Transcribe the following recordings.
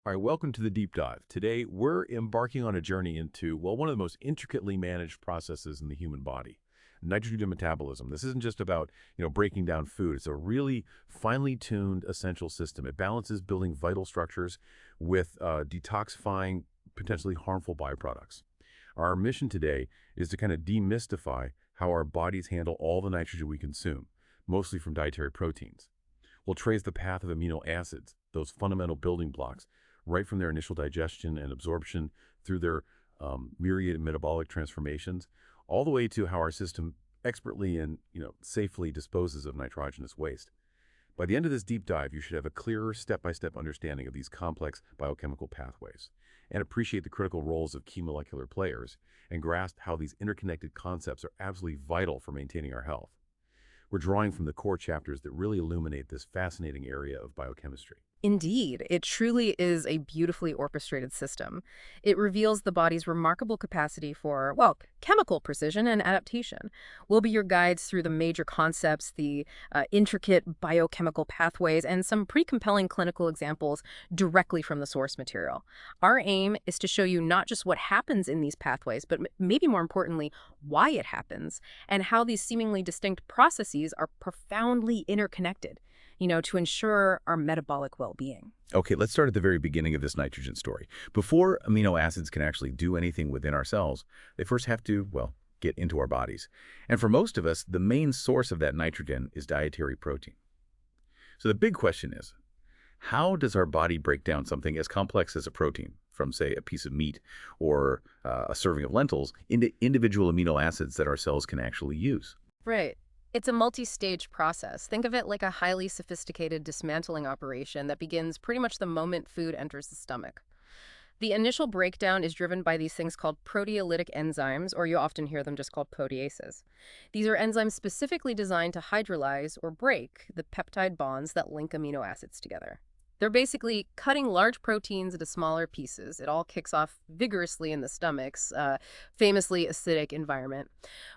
All right, welcome to the deep dive. Today, we're embarking on a journey into, well, one of the most intricately managed processes in the human body, nitrogen metabolism. This isn't just about, breaking down food. It's a really finely tuned essential system. It balances building vital structures with detoxifying potentially harmful byproducts. Our mission today is to kind of demystify how our bodies handle all the nitrogen we consume, mostly from dietary proteins. We'll trace the path of amino acids, those fundamental building blocks, right from their initial digestion and absorption through their myriad metabolic transformations, all the way to how our system expertly and safely disposes of nitrogenous waste. By the end of this deep dive, you should have a clearer step-by-step understanding of these complex biochemical pathways and appreciate the critical roles of key molecular players and grasp how these interconnected concepts are absolutely vital for maintaining our health. We're drawing from the core chapters that really illuminate this fascinating area of biochemistry. Indeed, it truly is a beautifully orchestrated system. It reveals the body's remarkable capacity for, well, chemical precision and adaptation. We'll be your guides through the major concepts, the intricate biochemical pathways, and some pretty compelling clinical examples directly from the source material. Our aim is to show you not just what happens in these pathways, but maybe more importantly, why it happens, and how these seemingly distinct processes are profoundly interconnected, to ensure our metabolic well-being. Okay, let's start at the very beginning of this nitrogen story. Before amino acids can actually do anything within our cells, they first have to, well, get into our bodies. And for most of us, the main source of that nitrogen is dietary protein. So the big question is, how does our body break down something as complex as a protein, from, say, a piece of meat or a serving of lentils, into individual amino acids that our cells can actually use? Right. It's a multi-stage process. Think of it like a highly sophisticated dismantling operation that begins pretty much the moment food enters the stomach. The initial breakdown is driven by these things called proteolytic enzymes, or you often hear them just called proteases. These are enzymes specifically designed to hydrolyze or break the peptide bonds that link amino acids together. They're basically cutting large proteins into smaller pieces. It all kicks off vigorously in the stomach's famously acidic environment.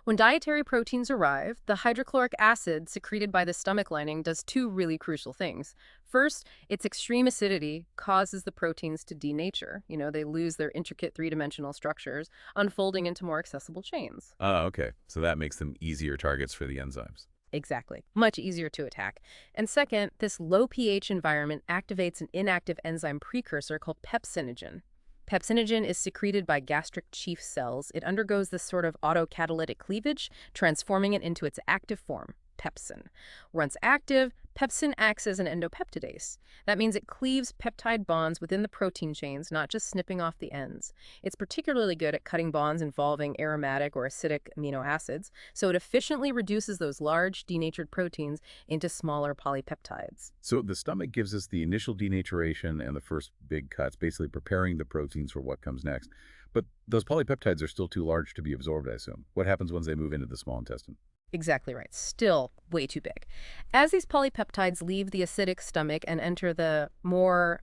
When dietary proteins arrive, the hydrochloric acid secreted by the stomach lining does two really crucial things. First, its extreme acidity causes the proteins to denature. They lose their intricate three-dimensional structures, unfolding into more accessible chains. Oh, okay. So that makes them easier targets for the enzymes. Exactly. Much easier to attack. And second, this low pH environment activates an inactive enzyme precursor called pepsinogen. Pepsinogen is secreted by gastric chief cells. It undergoes this sort of autocatalytic cleavage, transforming it into its active form, pepsin. Once active, pepsin acts as an endopeptidase. That means it cleaves peptide bonds within the protein chains, not just snipping off the ends. It's particularly good at cutting bonds involving aromatic or acidic amino acids, so it efficiently reduces those large, denatured proteins into smaller polypeptides. So the stomach gives us the initial denaturation and the first big cuts, basically preparing the proteins for what comes next. But those polypeptides are still too large to be absorbed, I assume. What happens once they move into the small intestine? Exactly right. Still way too big. As these polypeptides leave the acidic stomach and enter the more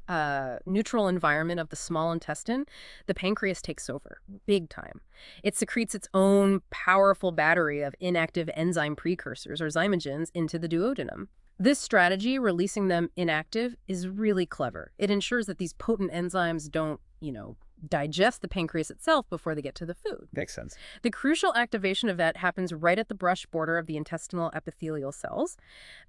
neutral environment of the small intestine, the pancreas takes over, big time. It secretes its own powerful battery of inactive enzyme precursors, or zymogens, into the duodenum. This strategy, releasing them inactive, is really clever. It ensures that these potent enzymes don't, digest the pancreas itself before they get to the food. Makes sense. The crucial activation event happens right at the brush border of the intestinal epithelial cells.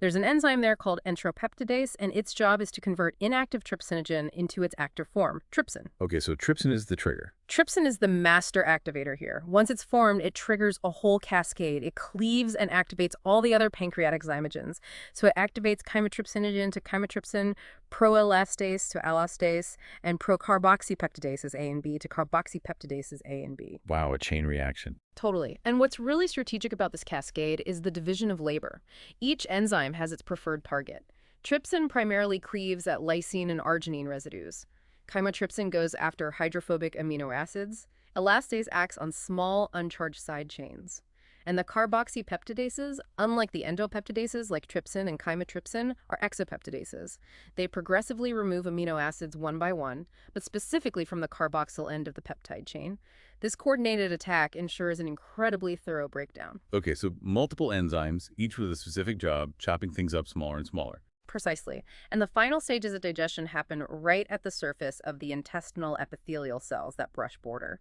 There's an enzyme there called entropeptidase, and its job is to convert inactive trypsinogen into its active form, trypsin. Okay, so trypsin is the trigger. Trypsin is the master activator here. Once it's formed, it triggers a whole cascade. It cleaves and activates all the other pancreatic zymogens. So it activates chymotrypsinogen to chymotrypsin, proelastase to elastase, and procarboxypeptidases A and B to carboxypeptidases A and B. Wow, a chain reaction. Totally. And what's really strategic about this cascade is the division of labor. Each enzyme has its preferred target. Trypsin primarily cleaves at lysine and arginine residues. Chymotrypsin goes after hydrophobic amino acids. Elastase acts on small, uncharged side chains. And the carboxypeptidases, unlike the endopeptidases like trypsin and chymotrypsin, are exopeptidases. They progressively remove amino acids one by one, but specifically from the carboxyl end of the peptide chain. This coordinated attack ensures an incredibly thorough breakdown. Okay, so multiple enzymes, each with a specific job, chopping things up smaller and smaller. Precisely. And the final stages of digestion happen right at the surface of the intestinal epithelial cells, that brush border.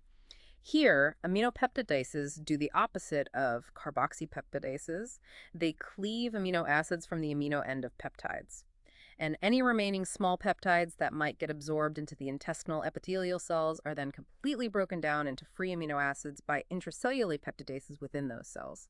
Here, aminopeptidases do the opposite of carboxypeptidases. They cleave amino acids from the amino end of peptides. And any remaining small peptides that might get absorbed into the intestinal epithelial cells are then completely broken down into free amino acids by intracellular peptidases within those cells.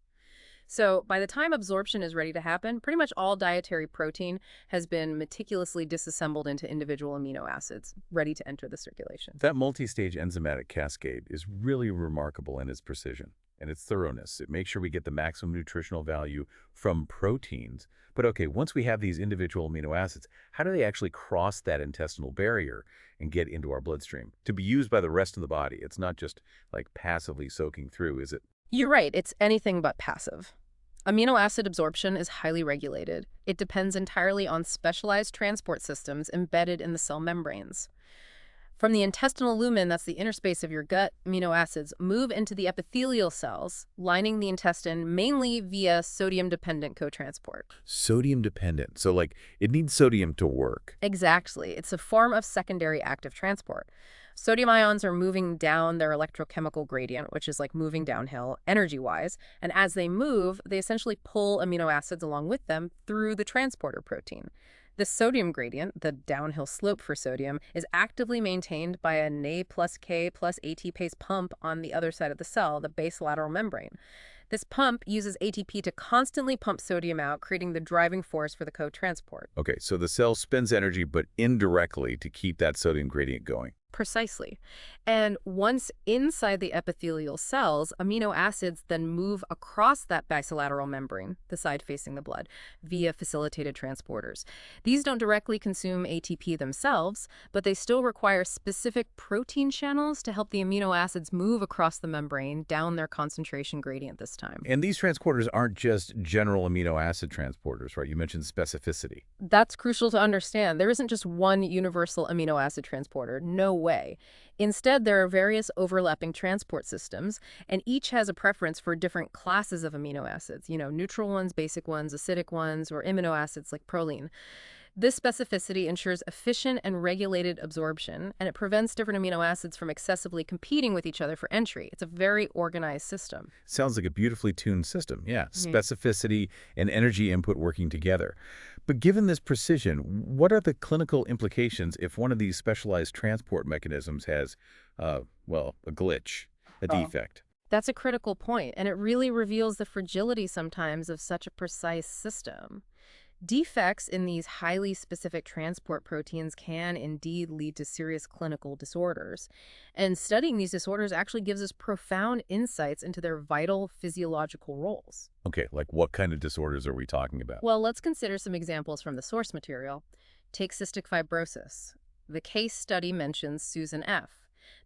So by the time absorption is ready to happen, pretty much all dietary protein has been meticulously disassembled into individual amino acids, ready to enter the circulation. That multi-stage enzymatic cascade is really remarkable in its precision and its thoroughness. It makes sure we get the maximum nutritional value from proteins. But okay, once we have these individual amino acids, how do they actually cross that intestinal barrier and get into our bloodstream to be used by the rest of the body? It's not just like passively soaking through, is it? You're right, it's anything but passive. Amino acid absorption is highly regulated. It depends entirely on specialized transport systems embedded in the cell membranes. From the intestinal lumen, that's the inner space of your gut, amino acids move into the epithelial cells, lining the intestine mainly via sodium-dependent cotransport. Sodium-dependent. So, like, it needs sodium to work. Exactly. It's a form of secondary active transport. Sodium ions are moving down their electrochemical gradient, which is like moving downhill energy-wise, and as they move, they essentially pull amino acids along with them through the transporter protein. The sodium gradient, the downhill slope for sodium, is actively maintained by a Na plus K plus ATPase pump on the other side of the cell, the basolateral membrane. This pump uses ATP to constantly pump sodium out, creating the driving force for the co-transport. Okay, so the cell spends energy, but indirectly to keep that sodium gradient going. Precisely. And once inside the epithelial cells, amino acids then move across that basolateral membrane, the side facing the blood, via facilitated transporters. These don't directly consume ATP themselves, but they still require specific protein channels to help the amino acids move across the membrane down their concentration gradient this time. And these transporters aren't just general amino acid transporters, right? You mentioned specificity. That's crucial to understand. There isn't just one universal amino acid transporter. No way. Instead, there are various overlapping transport systems, and each has a preference for different classes of amino acids, neutral ones, basic ones, acidic ones, or amino acids like proline. This specificity ensures efficient and regulated absorption, and it prevents different amino acids from excessively competing with each other for entry. It's a very organized system. Sounds like a beautifully tuned system, yeah. Specificity and energy input working together. But given this precision, what are the clinical implications if one of these specialized transport mechanisms has, a glitch, a defect? That's a critical point, and it really reveals the fragility sometimes of such a precise system. Defects in these highly specific transport proteins can indeed lead to serious clinical disorders. And studying these disorders actually gives us profound insights into their vital physiological roles. Okay, like what kind of disorders are we talking about? Well, let's consider some examples from the source material. Take cystic fibrosis. The case study mentions Susan F.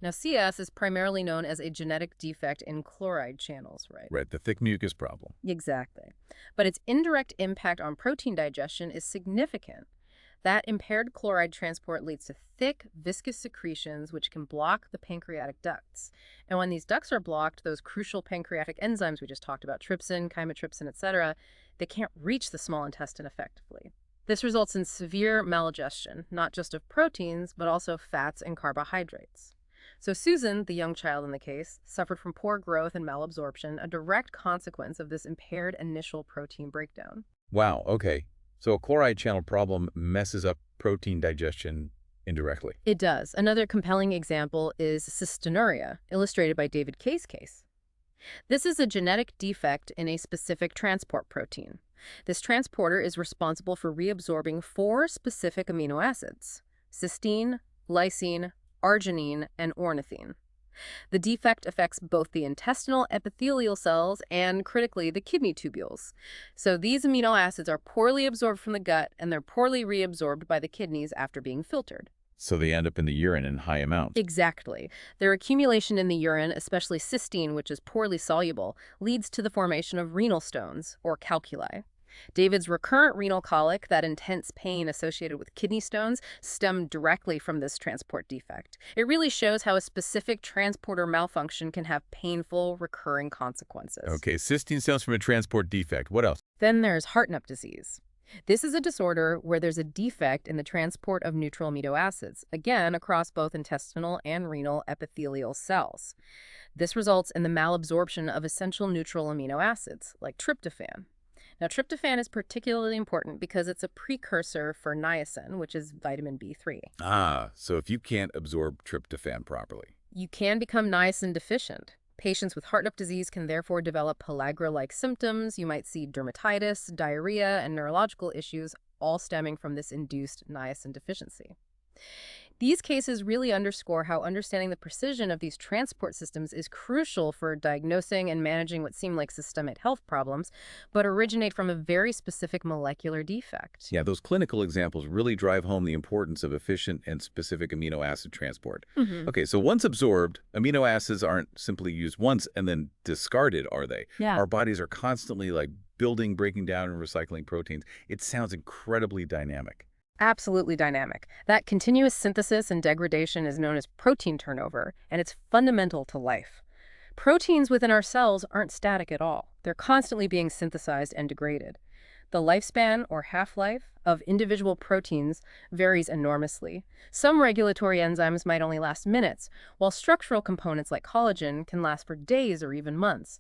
Now, CS is primarily known as a genetic defect in chloride channels, right? Right, the thick mucus problem. Exactly. But its indirect impact on protein digestion is significant. That impaired chloride transport leads to thick, viscous secretions which can block the pancreatic ducts. And when these ducts are blocked, those crucial pancreatic enzymes we just talked about, trypsin, chymotrypsin, etc., they can't reach the small intestine effectively. This results in severe maldigestion, not just of proteins, but also fats and carbohydrates. So Susan, the young child in the case, suffered from poor growth and malabsorption, a direct consequence of this impaired initial protein breakdown. Wow, okay. So a chloride channel problem messes up protein digestion indirectly. It does. Another compelling example is cystinuria, illustrated by David Kay's case. This is a genetic defect in a specific transport protein. This transporter is responsible for reabsorbing 4 specific amino acids: cysteine, lysine, arginine, and ornithine. The defect affects both the intestinal epithelial cells and, critically, the kidney tubules. So these amino acids are poorly absorbed from the gut, and they're poorly reabsorbed by the kidneys after being filtered. So they end up in the urine in high amounts. Exactly. Their accumulation in the urine, especially cysteine, which is poorly soluble, leads to the formation of renal stones, or calculi. David's recurrent renal colic, that intense pain associated with kidney stones, stemmed directly from this transport defect. It really shows how a specific transporter malfunction can have painful, recurring consequences. Okay, cysteine stems from a transport defect. What else? Then there's Hartnup disease. This is a disorder where there's a defect in the transport of neutral amino acids, again, across both intestinal and renal epithelial cells. This results in the malabsorption of essential neutral amino acids, like tryptophan. Now, tryptophan is particularly important because it's a precursor for niacin, which is vitamin B3. Ah, so if you can't absorb tryptophan properly. You can become niacin deficient. Patients with heart disease can therefore develop pellagra-like symptoms. You might see dermatitis, diarrhea, and neurological issues, all stemming from this induced niacin deficiency. These cases really underscore how understanding the precision of these transport systems is crucial for diagnosing and managing what seem like systemic health problems, but originate from a very specific molecular defect. Yeah, those clinical examples really drive home the importance of efficient and specific amino acid transport. Mhm. Okay, so once absorbed, amino acids aren't simply used once and then discarded, are they? Yeah. Our bodies are constantly building, breaking down, and recycling proteins. It sounds incredibly dynamic. Absolutely dynamic. That continuous synthesis and degradation is known as protein turnover, and it's fundamental to life. Proteins within our cells aren't static at all. They're constantly being synthesized and degraded. The lifespan, or half-life, of individual proteins varies enormously. Some regulatory enzymes might only last minutes, while structural components like collagen can last for days or even months.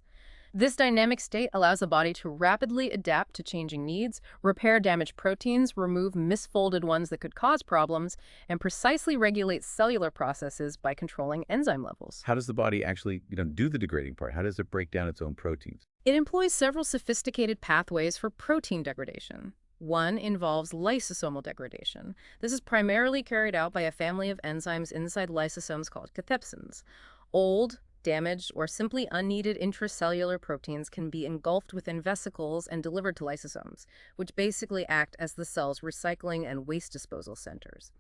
This dynamic state allows the body to rapidly adapt to changing needs, repair damaged proteins, remove misfolded ones that could cause problems, and precisely regulate cellular processes by controlling enzyme levels. How does the body actually, do the degrading part? How does it break down its own proteins? It employs several sophisticated pathways for protein degradation. One involves lysosomal degradation. This is primarily carried out by a family of enzymes inside lysosomes called cathepsins. Old, damaged, or simply unneeded intracellular proteins can be engulfed within vesicles and delivered to lysosomes, which basically act as the cell's recycling and waste disposal centers.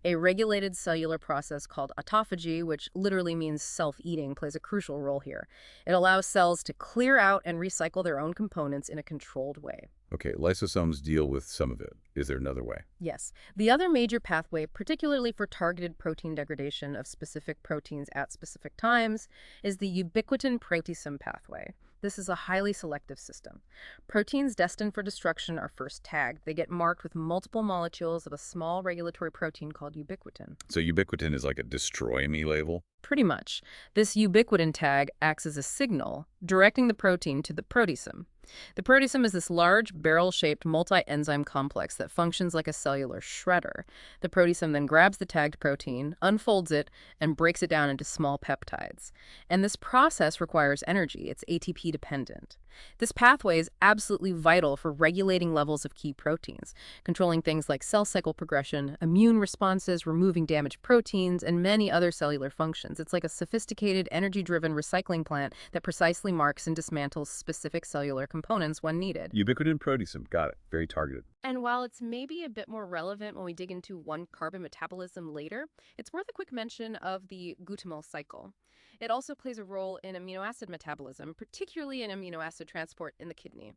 A regulated cellular process called autophagy, which literally means self-eating, plays a crucial role here. It allows cells to clear out and recycle their own components in a controlled way. Okay, lysosomes deal with some of it. Is there another way? Yes. The other major pathway, particularly for targeted protein degradation of specific proteins at specific times, is the ubiquitin proteasome pathway. This is a highly selective system. Proteins destined for destruction are first tagged. They get marked with multiple molecules of a small regulatory protein called ubiquitin. So ubiquitin is like a destroy me label? Pretty much. This ubiquitin tag acts as a signal, directing the protein to the proteasome. The proteasome is this large, barrel-shaped multi-enzyme complex that functions like a cellular shredder. The proteasome then grabs the tagged protein, unfolds it, and breaks it down into small peptides. And this process requires energy. It's ATP dependent. This pathway is absolutely vital for regulating levels of key proteins, controlling things like cell cycle progression, immune responses, removing damaged proteins, and many other cellular functions. It's like a sophisticated, energy-driven recycling plant that precisely marks and dismantles specific cellular components when needed. Ubiquitin proteasome, got it. Very targeted. And while it's maybe a bit more relevant when we dig into one-carbon metabolism later, it's worth a quick mention of the glutamyl cycle. It also plays a role in amino acid metabolism, particularly in amino acid transport in the kidney.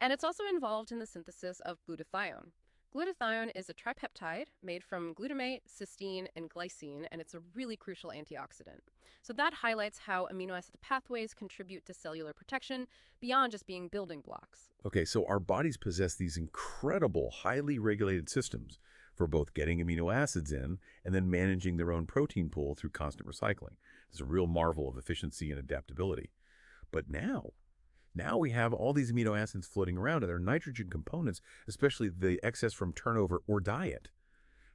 And it's also involved in the synthesis of glutathione. Glutathione is a tripeptide made from glutamate, cysteine, and glycine, and it's a really crucial antioxidant. So that highlights how amino acid pathways contribute to cellular protection beyond just being building blocks. Okay, so our bodies possess these incredible, highly regulated systems for both getting amino acids in and then managing their own protein pool through constant recycling. It's a real marvel of efficiency and adaptability. But now we have all these amino acids floating around, and they're nitrogen components, especially the excess from turnover or diet.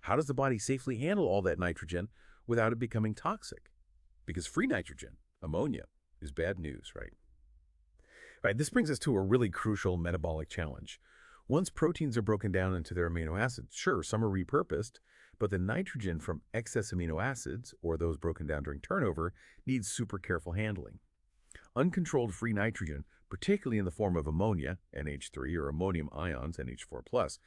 How does the body safely handle all that nitrogen without it becoming toxic? Because free nitrogen, ammonia, is bad news, right? Right, this brings us to a really crucial metabolic challenge. Once proteins are broken down into their amino acids, sure, some are repurposed, but the nitrogen from excess amino acids, or those broken down during turnover, needs super careful handling. Uncontrolled free nitrogen, particularly in the form of ammonia, NH3, or ammonium ions, NH4+,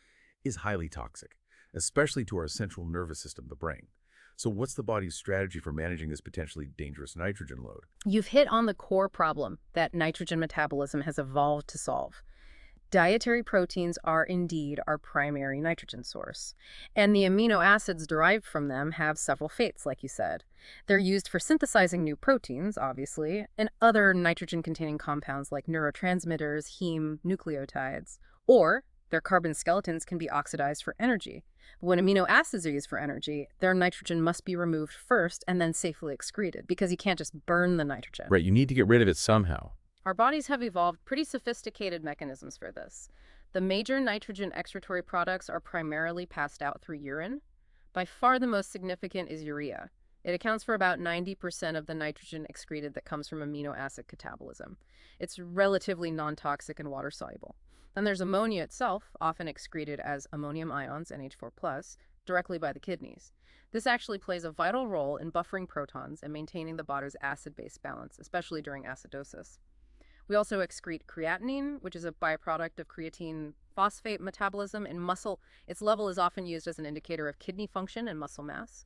is highly toxic, especially to our central nervous system, the brain. So what's the body's strategy for managing this potentially dangerous nitrogen load? You've hit on the core problem that nitrogen metabolism has evolved to solve. Dietary proteins are indeed our primary nitrogen source, and the amino acids derived from them have several fates, like you said. They're used for synthesizing new proteins, obviously, and other nitrogen-containing compounds like neurotransmitters, heme, nucleotides, or Their carbon skeletons can be oxidized for energy. But when amino acids are used for energy, their nitrogen must be removed first and then safely excreted because you can't just burn the nitrogen. Right, you need to get rid of it somehow. Our bodies have evolved pretty sophisticated mechanisms for this. The major nitrogen excretory products are primarily passed out through urine. By far the most significant is urea. It accounts for about 90% of the nitrogen excreted that comes from amino acid catabolism. It's relatively non-toxic and water-soluble. Then there's ammonia itself, often excreted as ammonium ions, NH4+, directly by the kidneys. This actually plays a vital role in buffering protons and maintaining the body's acid-base balance, especially during acidosis. We also excrete creatinine, which is a byproduct of creatine phosphate metabolism in muscle. Its level is often used as an indicator of kidney function and muscle mass.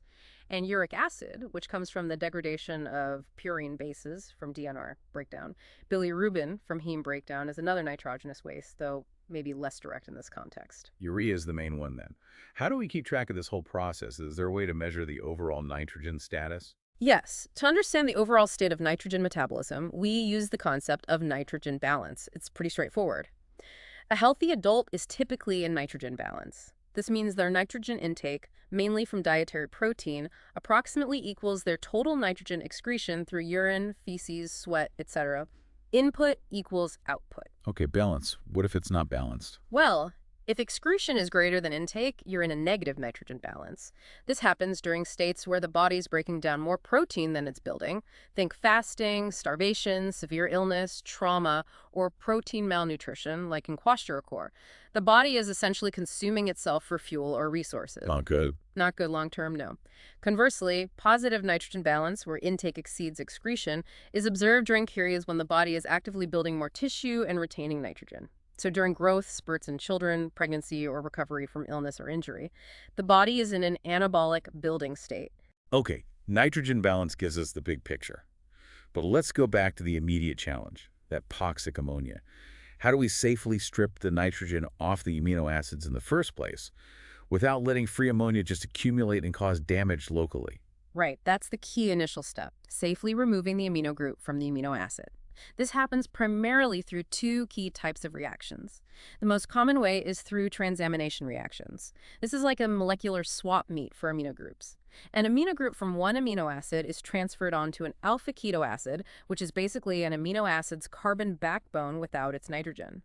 And uric acid, which comes from the degradation of purine bases from DNR breakdown. Bilirubin from heme breakdown is another nitrogenous waste, though maybe less direct in this context. Urea is the main one then. How do we keep track of this whole process? Is there a way to measure the overall nitrogen status? Yes, to understand the overall state of nitrogen metabolism, we use the concept of nitrogen balance. It's pretty straightforward. A healthy adult is typically in nitrogen balance. This means their nitrogen intake, mainly from dietary protein, approximately equals their total nitrogen excretion through urine, feces, sweat, etc. Input equals output. Okay, balance. What if it's not balanced? Well, if excretion is greater than intake, you're in a negative nitrogen balance. This happens during states where the body's breaking down more protein than it's building. Think fasting, starvation, severe illness, trauma, or protein malnutrition, like in kwashiorkor. The body is essentially consuming itself for fuel or resources. Not good. Not good long-term, no. Conversely, positive nitrogen balance, where intake exceeds excretion, is observed during periods when the body is actively building more tissue and retaining nitrogen. So during growth, spurts in children, pregnancy, or recovery from illness or injury, the body is in an anabolic building state. Okay, nitrogen balance gives us the big picture. But let's go back to the immediate challenge, that toxic ammonia. How do we safely strip the nitrogen off the amino acids in the first place without letting free ammonia just accumulate and cause damage locally? Right, that's the key initial step, safely removing the amino group from the amino acid. This happens primarily through two key types of reactions. The most common way is through transamination reactions. This is like a molecular swap meet for amino groups. An amino group from one amino acid is transferred onto an alpha keto acid, which is basically an amino acid's carbon backbone without its nitrogen.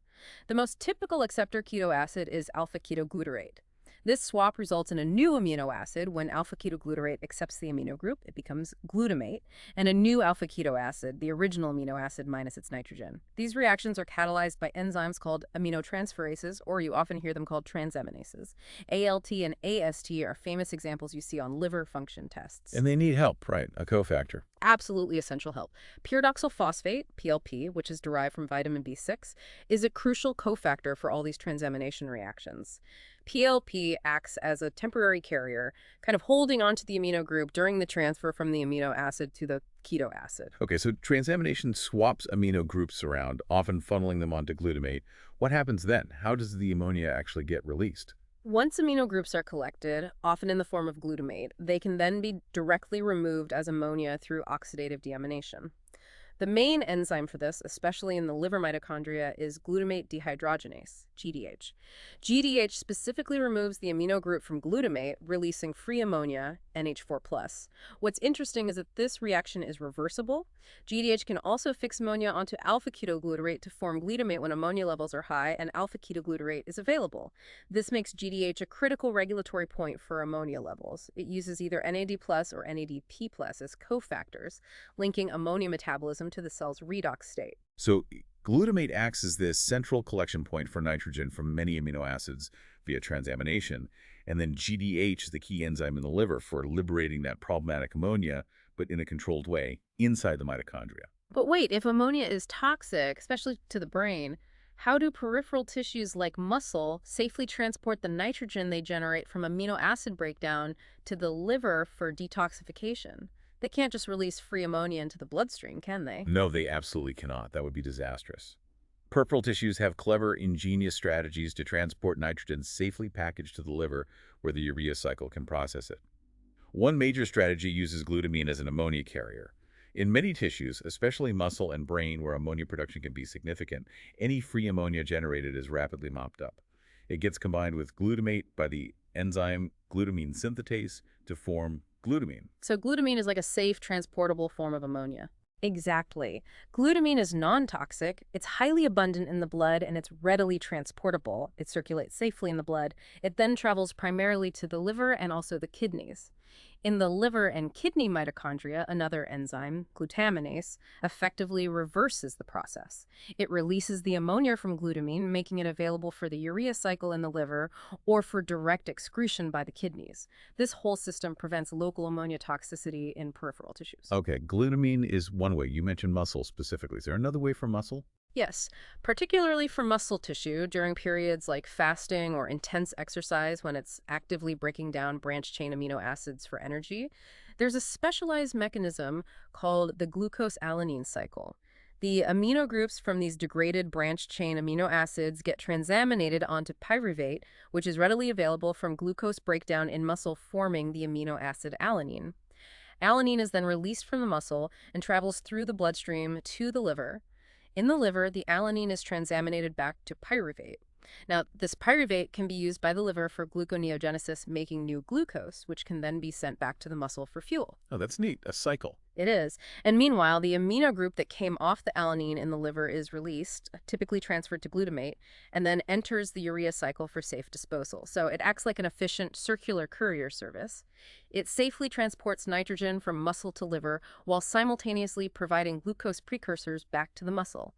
The most typical acceptor keto acid is alpha ketoglutarate. This swap results in a new amino acid. When alpha-ketoglutarate accepts the amino group, it becomes glutamate, and a new alpha-keto acid, the original amino acid minus its nitrogen. These reactions are catalyzed by enzymes called aminotransferases, or you often hear them called transaminases. ALT and AST are famous examples you see on liver function tests. And they need help, right? A cofactor. Absolutely essential help. Pyridoxal phosphate, PLP, which is derived from vitamin B6, is a crucial cofactor for all these transamination reactions. PLP acts as a temporary carrier, kind of holding onto the amino group during the transfer from the amino acid to the keto acid. Okay, so transamination swaps amino groups around, often funneling them onto glutamate. What happens then? How does the ammonia actually get released? Once amino groups are collected, often in the form of glutamate, they can then be directly removed as ammonia through oxidative deamination. The main enzyme for this, especially in the liver mitochondria, is glutamate dehydrogenase, GDH. GDH specifically removes the amino group from glutamate, releasing free ammonia, NH4+. What's interesting is that this reaction is reversible. GDH can also fix ammonia onto alpha-ketoglutarate to form glutamate when ammonia levels are high and alpha-ketoglutarate is available. This makes GDH a critical regulatory point for ammonia levels. It uses either NAD+ or NADP+ as cofactors, linking ammonia metabolism to the cell's redox state. So glutamate acts as this central collection point for nitrogen from many amino acids via transamination, and then GDH is the key enzyme in the liver for liberating that problematic ammonia, but in a controlled way, inside the mitochondria. But wait, if ammonia is toxic, especially to the brain, how do peripheral tissues like muscle safely transport the nitrogen they generate from amino acid breakdown to the liver for detoxification? They can't just release free ammonia into the bloodstream, can they? No, they absolutely cannot. That would be disastrous. Peripheral tissues have clever, ingenious strategies to transport nitrogen safely packaged to the liver where the urea cycle can process it. One major strategy uses glutamine as an ammonia carrier. In many tissues, especially muscle and brain where ammonia production can be significant, any free ammonia generated is rapidly mopped up. It gets combined with glutamate by the enzyme glutamine synthetase to form glutamine. So glutamine is like a safe, transportable form of ammonia. Exactly. Glutamine is non-toxic, it's highly abundant in the blood, and it's readily transportable. It circulates safely in the blood. It then travels primarily to the liver and also the kidneys. In the liver and kidney mitochondria, another enzyme, glutaminase, effectively reverses the process. It releases the ammonia from glutamine, making it available for the urea cycle in the liver or for direct excretion by the kidneys. This whole system prevents local ammonia toxicity in peripheral tissues. Okay, glutamine is one way. You mentioned muscle specifically. Is there another way for muscle? Yes, particularly for muscle tissue during periods like fasting or intense exercise when it's actively breaking down branched-chain amino acids for energy. There's a specialized mechanism called the glucose-alanine cycle. The amino groups from these degraded branched-chain amino acids get transaminated onto pyruvate, which is readily available from glucose breakdown in muscle forming the amino acid alanine. Alanine is then released from the muscle and travels through the bloodstream to the liver. In the liver, the alanine is transaminated back to pyruvate. Now, this pyruvate can be used by the liver for gluconeogenesis, making new glucose, which can then be sent back to the muscle for fuel. Oh, that's neat. A cycle. It is. And meanwhile, the amino group that came off the alanine in the liver is released, typically transferred to glutamate, and then enters the urea cycle for safe disposal. So it acts like an efficient circular courier service. It safely transports nitrogen from muscle to liver while simultaneously providing glucose precursors back to the muscle.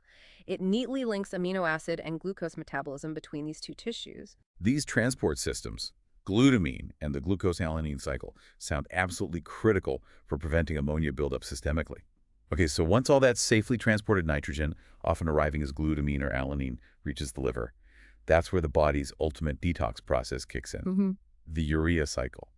It neatly links amino acid and glucose metabolism between these two tissues. These transport systems, glutamine and the glucose-alanine cycle, sound absolutely critical for preventing ammonia buildup systemically. Okay, so once all that safely transported nitrogen, often arriving as glutamine or alanine, reaches the liver, that's where the body's ultimate detox process kicks in, the urea cycle.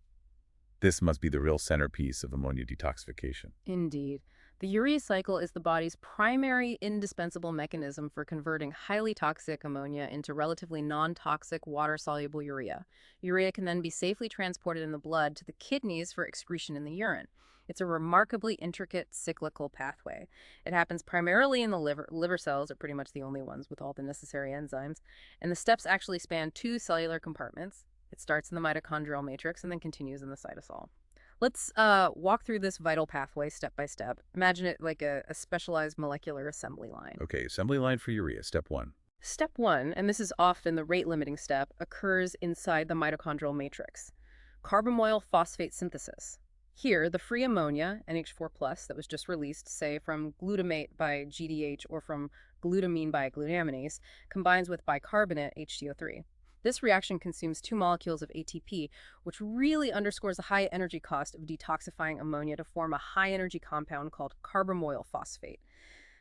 This must be the real centerpiece of ammonia detoxification. Indeed. The urea cycle is the body's primary indispensable mechanism for converting highly toxic ammonia into relatively non-toxic water-soluble urea. Urea can then be safely transported in the blood to the kidneys for excretion in the urine. It's a remarkably intricate cyclical pathway. It happens primarily in the liver. Liver cells are pretty much the only ones with all the necessary enzymes. And the steps actually span two cellular compartments. It starts in the mitochondrial matrix and then continues in the cytosol. Let's walk through this vital pathway step by step. Imagine it like a specialized molecular assembly line. Okay, assembly line for urea, step 1. Step 1, and this is often the rate-limiting step, occurs inside the mitochondrial matrix. Carbamoyl phosphate synthesis. Here, the free ammonia, NH4+, that was just released, say from glutamate by GDH or from glutamine by glutaminase, combines with bicarbonate, HCO3. This reaction consumes 2 molecules of ATP, which really underscores the high energy cost of detoxifying ammonia to form a high-energy compound called carbamoyl phosphate.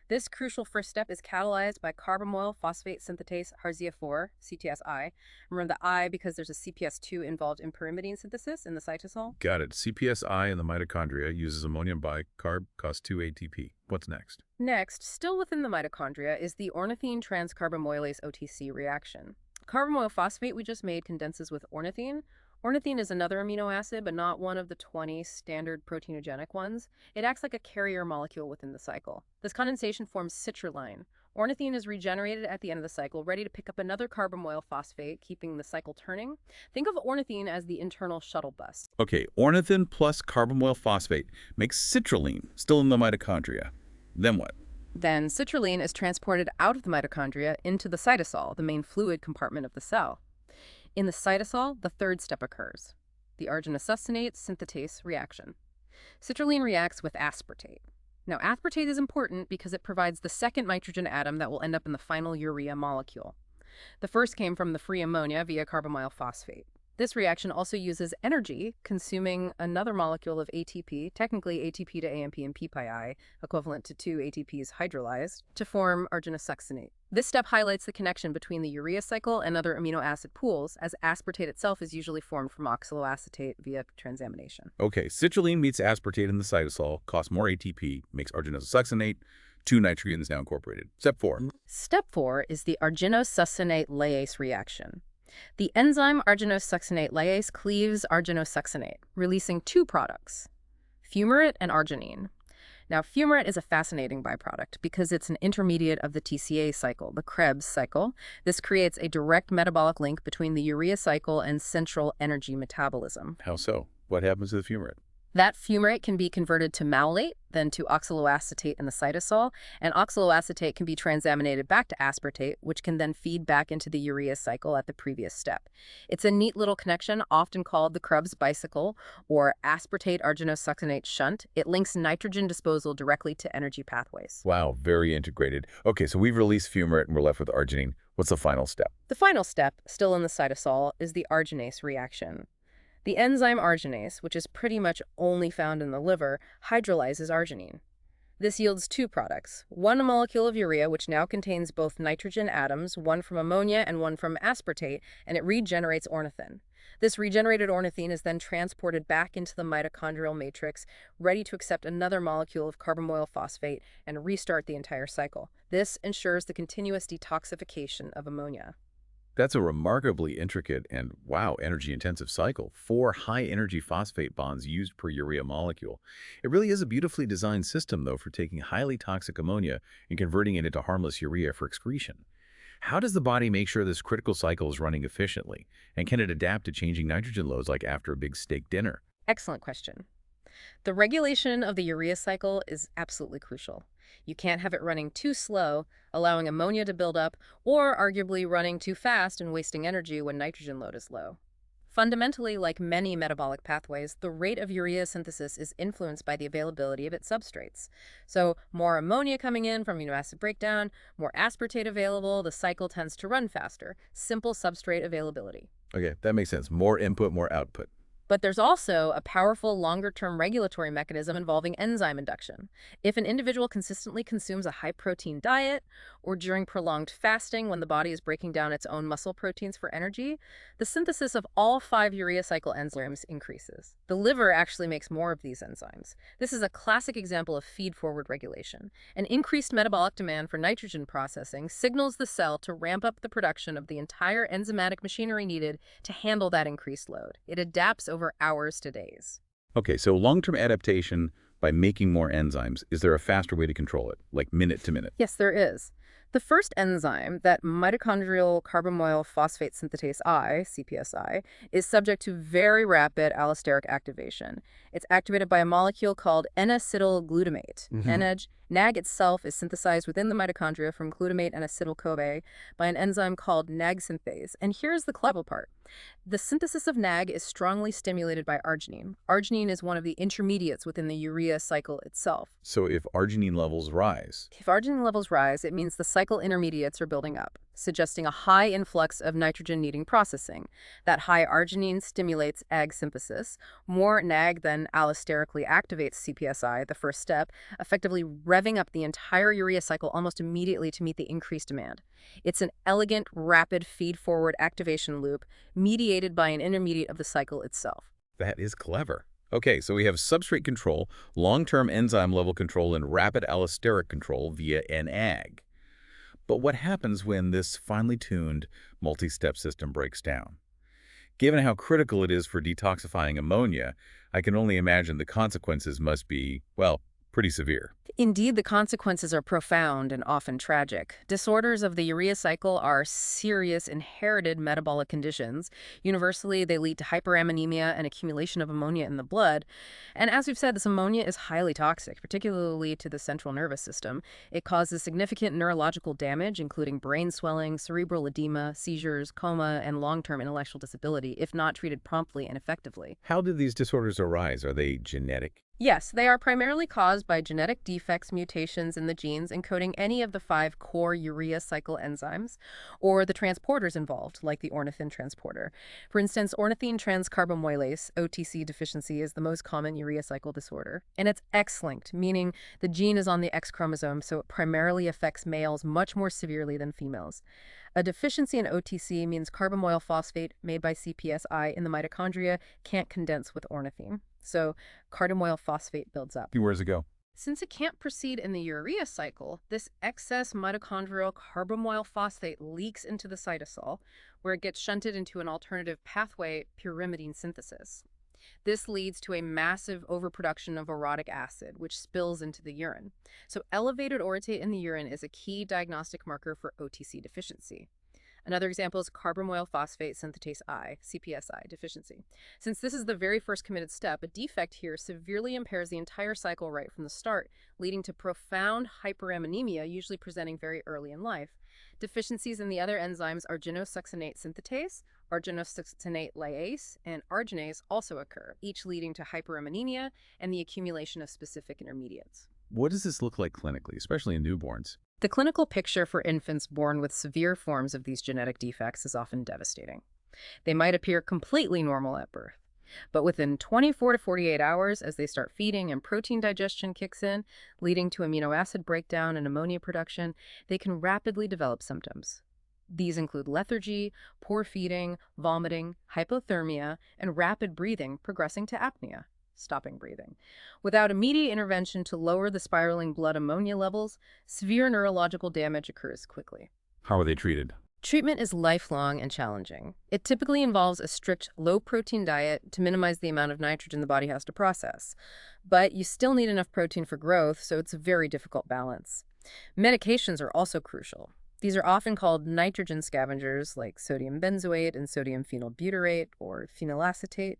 This crucial first step is catalyzed by carbamoyl phosphate synthetase HRZF4, CPSI. Remember the I because there's a CPS2 involved in pyrimidine synthesis in the cytosol? Got it. CPSI in the mitochondria uses ammonium bicarb, cause 2 ATP. What's next? Next, still within the mitochondria, is the ornithine transcarbamylase OTC reaction. Carbamoyl phosphate we just made condenses with ornithine. Ornithine is another amino acid, but not one of the 20 standard proteinogenic ones. It acts like a carrier molecule within the cycle. This condensation forms citrulline. Ornithine is regenerated at the end of the cycle, ready to pick up another carbamoyl phosphate, keeping the cycle turning. Think of ornithine as the internal shuttle bus. Okay, ornithine plus carbamoyl phosphate makes citrulline, still in the mitochondria. Then what? Then citrulline is transported out of the mitochondria into the cytosol, the main fluid compartment of the cell. In the cytosol, the third step occurs, the arginosuccinate synthetase reaction. Citrulline reacts with aspartate. Now, aspartate is important because it provides the second nitrogen atom that will end up in the final urea molecule. The first came from the free ammonia via carbamoyl phosphate. This reaction also uses energy, consuming another molecule of ATP, technically ATP to AMP and PPI, equivalent to 2 ATPs hydrolyzed, to form arginosuccinate. This step highlights the connection between the urea cycle and other amino acid pools, as aspartate itself is usually formed from oxaloacetate via transamination. Okay, citrulline meets aspartate in the cytosol, costs more ATP, makes arginosuccinate, 2 nitrogens now incorporated. Step 4. Step 4 is the arginosuccinate lyase reaction. The enzyme arginosuccinate lyase cleaves arginosuccinate, releasing 2 products, fumarate and arginine. Now, fumarate is a fascinating byproduct because it's an intermediate of the TCA cycle, the Krebs cycle. This creates a direct metabolic link between the urea cycle and central energy metabolism. How so? What happens to the fumarate? That fumarate can be converted to malolate, then to oxaloacetate in the cytosol, and oxaloacetate can be transaminated back to aspartate, which can then feed back into the urea cycle at the previous step. It's a neat little connection, often called the Krebs bicycle or aspartate arginosuccinate shunt. It links nitrogen disposal directly to energy pathways. Wow, very integrated. Okay, so we've released fumarate and we're left with arginine. What's the final step? The final step, still in the cytosol, is the arginase reaction. The enzyme arginase, which is pretty much only found in the liver, hydrolyzes arginine. This yields two products, one molecule of urea, which now contains both nitrogen atoms, one from ammonia and one from aspartate, and it regenerates ornithine. This regenerated ornithine is then transported back into the mitochondrial matrix, ready to accept another molecule of carbamoyl phosphate and restart the entire cycle. This ensures the continuous detoxification of ammonia. That's a remarkably intricate and, wow, energy-intensive cycle. 4 high-energy phosphate bonds used per urea molecule. It really is a beautifully designed system, though, for taking highly toxic ammonia and converting it into harmless urea for excretion. How does the body make sure this critical cycle is running efficiently? And can it adapt to changing nitrogen loads like after a big steak dinner? Excellent question. The regulation of the urea cycle is absolutely crucial. You can't have it running too slow, allowing ammonia to build up, or arguably running too fast and wasting energy when nitrogen load is low. Fundamentally, like many metabolic pathways, the rate of urea synthesis is influenced by the availability of its substrates. So, more ammonia coming in from amino acid breakdown, more aspartate available, the cycle tends to run faster. Simple substrate availability. Okay, that makes sense. More input, more output. But there's also a powerful longer-term regulatory mechanism involving enzyme induction. If an individual consistently consumes a high-protein diet, or during prolonged fasting when the body is breaking down its own muscle proteins for energy, the synthesis of all 5 urea cycle enzymes increases. The liver actually makes more of these enzymes. This is a classic example of feed-forward regulation. An increased metabolic demand for nitrogen processing signals the cell to ramp up the production of the entire enzymatic machinery needed to handle that increased load. It adapts over hours to days. Okay, so long-term adaptation by making more enzymes. Is there a faster way to control it, like minute to minute? Yes, there is. The first enzyme, that mitochondrial carbamoyl phosphate synthetase I, CPSI, is subject to very rapid allosteric activation. It's activated by a molecule called N-acetylglutamate. NAG itself is synthesized within the mitochondria from glutamate and acetyl-CoA by an enzyme called NAG synthase. And here's the clever part. The synthesis of NAG is strongly stimulated by arginine. Arginine is one of the intermediates within the urea cycle itself. So if arginine levels rise, If arginine levels rise, it means the cycle intermediates are building up, suggesting a high influx of nitrogen-needing processing. That high arginine stimulates AG synthesis. More NAG then allosterically activates CPSI, the first step, effectively revving up the entire urea cycle almost immediately to meet the increased demand. It's an elegant, rapid feed-forward activation loop mediated by an intermediate of the cycle itself. that is clever. Okay, so we have substrate control, long-term enzyme level control, and rapid allosteric control via NAG. But what happens when this finely tuned multi-step system breaks down? Given how critical it is for detoxifying ammonia, I can only imagine the consequences must be, well, pretty severe. Indeed, the consequences are profound and often tragic. Disorders of the urea cycle are serious inherited metabolic conditions. Universally, they lead to hyperammonemia and accumulation of ammonia in the blood. And as we've said, this ammonia is highly toxic, particularly to the central nervous system. It causes significant neurological damage, including brain swelling, cerebral edema, seizures, coma, and long-term intellectual disability, if not treated promptly and effectively. How do these disorders arise? Are they genetic? Yes, they are primarily caused by genetic defects, mutations in the genes encoding any of the 5 core urea cycle enzymes, or the transporters involved, like the ornithine transporter. For instance, ornithine transcarbamylase, OTC deficiency, is the most common urea cycle disorder. And it's X-linked, meaning the gene is on the X chromosome, so it primarily affects males much more severely than females. A deficiency in OTC means carbamoyl phosphate made by CPSI in the mitochondria can't condense with ornithine. So carbamoyl phosphate builds up. Where does it go? Since it can't proceed in the urea cycle, this excess mitochondrial carbamoyl phosphate leaks into the cytosol, where it gets shunted into an alternative pathway, pyrimidine synthesis. This leads to a massive overproduction of orotic acid, which spills into the urine. So elevated orotate in the urine is a key diagnostic marker for OTC deficiency. Another example is carbamoyl phosphate synthetase I, CPSI, deficiency. Since this is the very first committed step, a defect here severely impairs the entire cycle right from the start, leading to profound hyperammonemia, usually presenting very early in life. Deficiencies in the other enzymes arginosuccinate synthetase, arginosuccinate lyase, and arginase also occur, each leading to hyperammonemia and the accumulation of specific intermediates. What does this look like clinically, especially in newborns? The clinical picture for infants born with severe forms of these genetic defects is often devastating. They might appear completely normal at birth, but within 24 to 48 hours, as they start feeding and protein digestion kicks in, leading to amino acid breakdown and ammonia production, they can rapidly develop symptoms. These include lethargy, poor feeding, vomiting, hypothermia, and rapid breathing, progressing to apnea, stopping breathing. Without immediate intervention to lower the spiraling blood ammonia levels, severe neurological damage occurs quickly. How are they treated? Treatment is lifelong and challenging. It typically involves a strict low-protein diet to minimize the amount of nitrogen the body has to process. But you still need enough protein for growth, so it's a very difficult balance. Medications are also crucial. These are often called nitrogen scavengers like sodium benzoate and sodium phenylbutyrate or phenylacetate.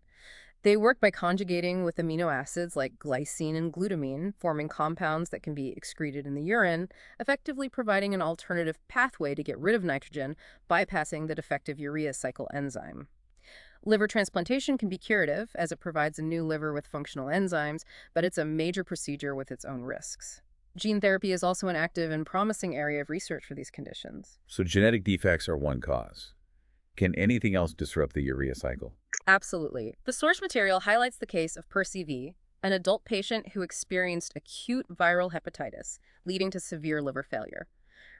They work by conjugating with amino acids like glycine and glutamine, forming compounds that can be excreted in the urine, effectively providing an alternative pathway to get rid of nitrogen, bypassing the defective urea cycle enzyme. Liver transplantation can be curative, as it provides a new liver with functional enzymes, but it's a major procedure with its own risks. Gene therapy is also an active and promising area of research for these conditions. So genetic defects are one cause. Can anything else disrupt the urea cycle? Absolutely. The source material highlights the case of Percy V, an adult patient who experienced acute viral hepatitis, leading to severe liver failure.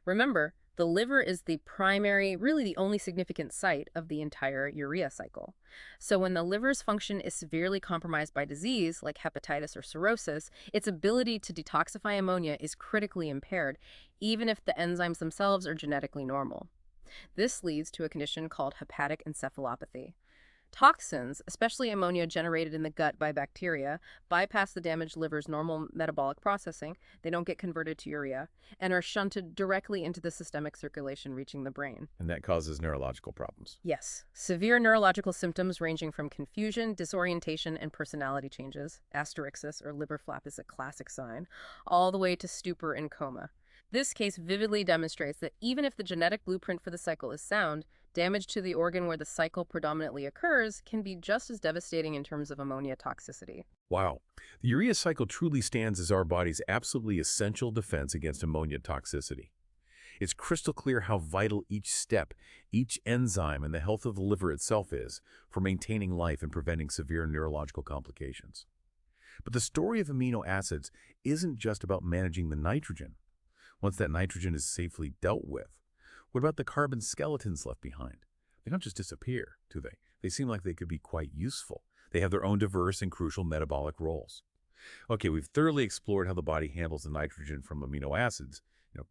Remember, the liver is the primary, really the only significant site of the entire urea cycle. So when the liver's function is severely compromised by disease, like hepatitis or cirrhosis, its ability to detoxify ammonia is critically impaired, even if the enzymes themselves are genetically normal. This leads to a condition called hepatic encephalopathy. Toxins, especially ammonia generated in the gut by bacteria, bypass the damaged liver's normal metabolic processing, they don't get converted to urea, and are shunted directly into the systemic circulation, reaching the brain. And that causes neurological problems. Yes, severe neurological symptoms ranging from confusion, disorientation, and personality changes, asterixis or liver flap is a classic sign, all the way to stupor and coma. This case vividly demonstrates that even if the genetic blueprint for the cycle is sound, damage to the organ where the cycle predominantly occurs can be just as devastating in terms of ammonia toxicity. Wow. The urea cycle truly stands as our body's absolutely essential defense against ammonia toxicity. It's crystal clear how vital each step, each enzyme, and the health of the liver itself is for maintaining life and preventing severe neurological complications. But the story of amino acids isn't just about managing the nitrogen. Once that nitrogen is safely dealt with, what about the carbon skeletons left behind? They don't just disappear, do they? They seem like they could be quite useful. They have their own diverse and crucial metabolic roles. Okay, we've thoroughly explored how the body handles the nitrogen from amino acids,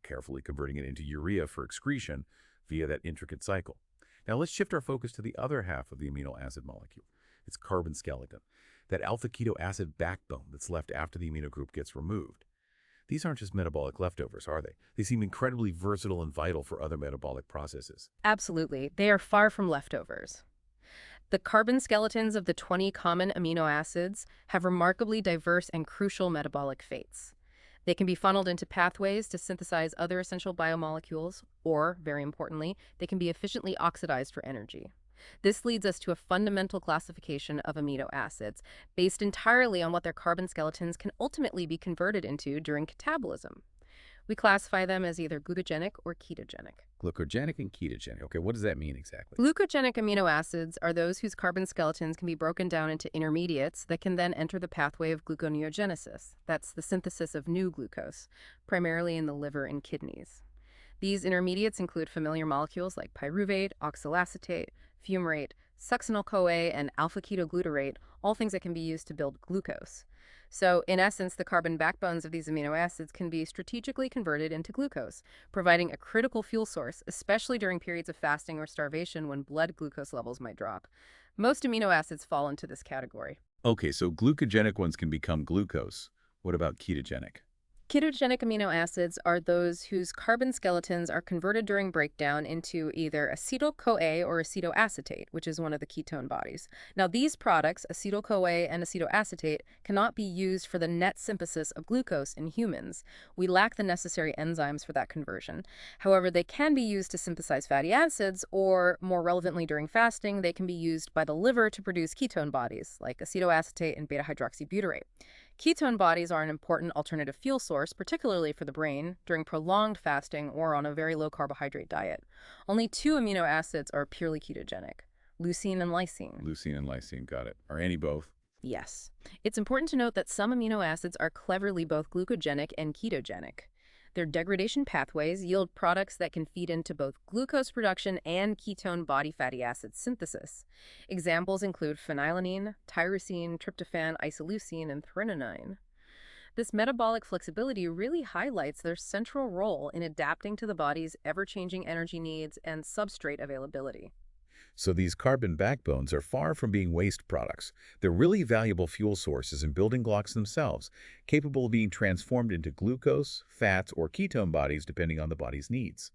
carefully converting it into urea for excretion via that intricate cycle. Now let's shift our focus to the other half of the amino acid molecule, its carbon skeleton, that alpha-keto acid backbone that's left after the amino group gets removed. These aren't just metabolic leftovers, are they? They seem incredibly versatile and vital for other metabolic processes. Absolutely. They are far from leftovers. The carbon skeletons of the 20 common amino acids have remarkably diverse and crucial metabolic fates. They can be funneled into pathways to synthesize other essential biomolecules, or, very importantly, they can be efficiently oxidized for energy. This leads us to a fundamental classification of amino acids, based entirely on what their carbon skeletons can ultimately be converted into during catabolism. We classify them as either glucogenic or ketogenic. Glucogenic and ketogenic. Okay, what does that mean exactly? Glucogenic amino acids are those whose carbon skeletons can be broken down into intermediates that can then enter the pathway of gluconeogenesis. That's the synthesis of new glucose, primarily in the liver and kidneys. These intermediates include familiar molecules like pyruvate, oxalacetate, fumarate, succinyl-CoA, and alpha-ketoglutarate, all things that can be used to build glucose. So, in essence, the carbon backbones of these amino acids can be strategically converted into glucose, providing a critical fuel source, especially during periods of fasting or starvation when blood glucose levels might drop. Most amino acids fall into this category. Okay, so glucogenic ones can become glucose. What about ketogenic? Ketogenic amino acids are those whose carbon skeletons are converted during breakdown into either acetyl-CoA or acetoacetate, which is one of the ketone bodies. Now, these products, acetyl-CoA and acetoacetate, cannot be used for the net synthesis of glucose in humans. We lack the necessary enzymes for that conversion. However, they can be used to synthesize fatty acids, or more relevantly during fasting, they can be used by the liver to produce ketone bodies, like acetoacetate and beta-hydroxybutyrate. Ketone bodies are an important alternative fuel source, particularly for the brain, during prolonged fasting or on a very low carbohydrate diet. Only two amino acids are purely ketogenic: leucine and lysine. Leucine and lysine, got it. Are any both? Yes. It's important to note that some amino acids are cleverly both glucogenic and ketogenic. Their degradation pathways yield products that can feed into both glucose production and ketone body fatty acid synthesis. Examples include phenylalanine, tyrosine, tryptophan, isoleucine, and threonine. This metabolic flexibility really highlights their central role in adapting to the body's ever-changing energy needs and substrate availability. So these carbon backbones are far from being waste products. They're really valuable fuel sources and building blocks themselves, capable of being transformed into glucose, fats, or ketone bodies depending on the body's needs.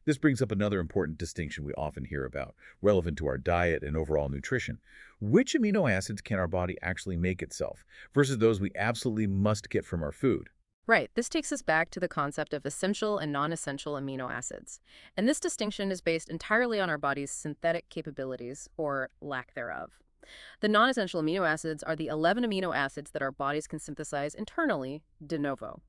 This brings up another important distinction we often hear about, relevant to our diet and overall nutrition. Which amino acids can our body actually make itself, versus those we absolutely must get from our food? Right, this takes us back to the concept of essential and non-essential amino acids. And this distinction is based entirely on our body's synthetic capabilities, or lack thereof. The non-essential amino acids are the 11 amino acids that our bodies can synthesize internally, de novo.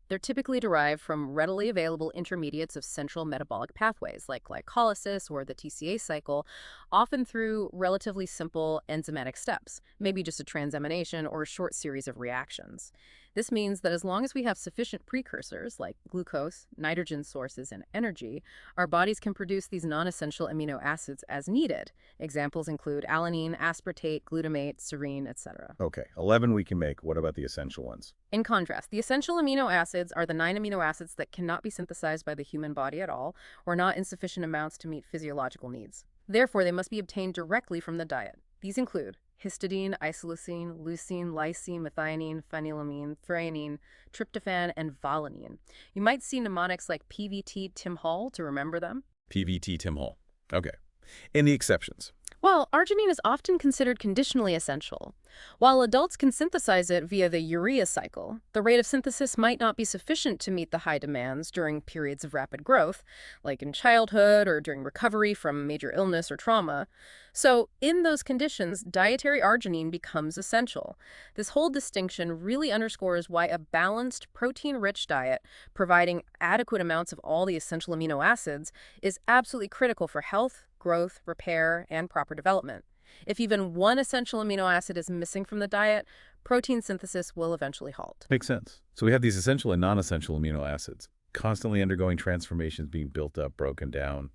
They're typically derived from readily available intermediates of central metabolic pathways, like glycolysis or the TCA cycle, often through relatively simple enzymatic steps, maybe just a transamination or a short series of reactions. This means that as long as we have sufficient precursors, like glucose, nitrogen sources, and energy, our bodies can produce these non-essential amino acids as needed. Examples include alanine, aspartate, glutamate, serine, etc. Okay, 11 we can make. What about the essential ones? In contrast, the essential amino acids are the 9 amino acids that cannot be synthesized by the human body at all, or not in sufficient amounts to meet physiological needs. Therefore, they must be obtained directly from the diet. These include histidine, isoleucine, leucine, lysine, methionine, phenylamine, threonine, tryptophan, and valine. You might see mnemonics like PVT Tim Hall to remember them. PVT Tim Hall. Okay. And the exceptions? Well, arginine is often considered conditionally essential. While adults can synthesize it via the urea cycle, the rate of synthesis might not be sufficient to meet the high demands during periods of rapid growth, like in childhood or during recovery from major illness or trauma. So, in those conditions, dietary arginine becomes essential. This whole distinction really underscores why a balanced, protein-rich diet, providing adequate amounts of all the essential amino acids, is absolutely critical for health, growth, repair, and proper development. If even one essential amino acid is missing from the diet, protein synthesis will eventually halt. Makes sense. So we have these essential and non-essential amino acids, constantly undergoing transformations, being built up, broken down.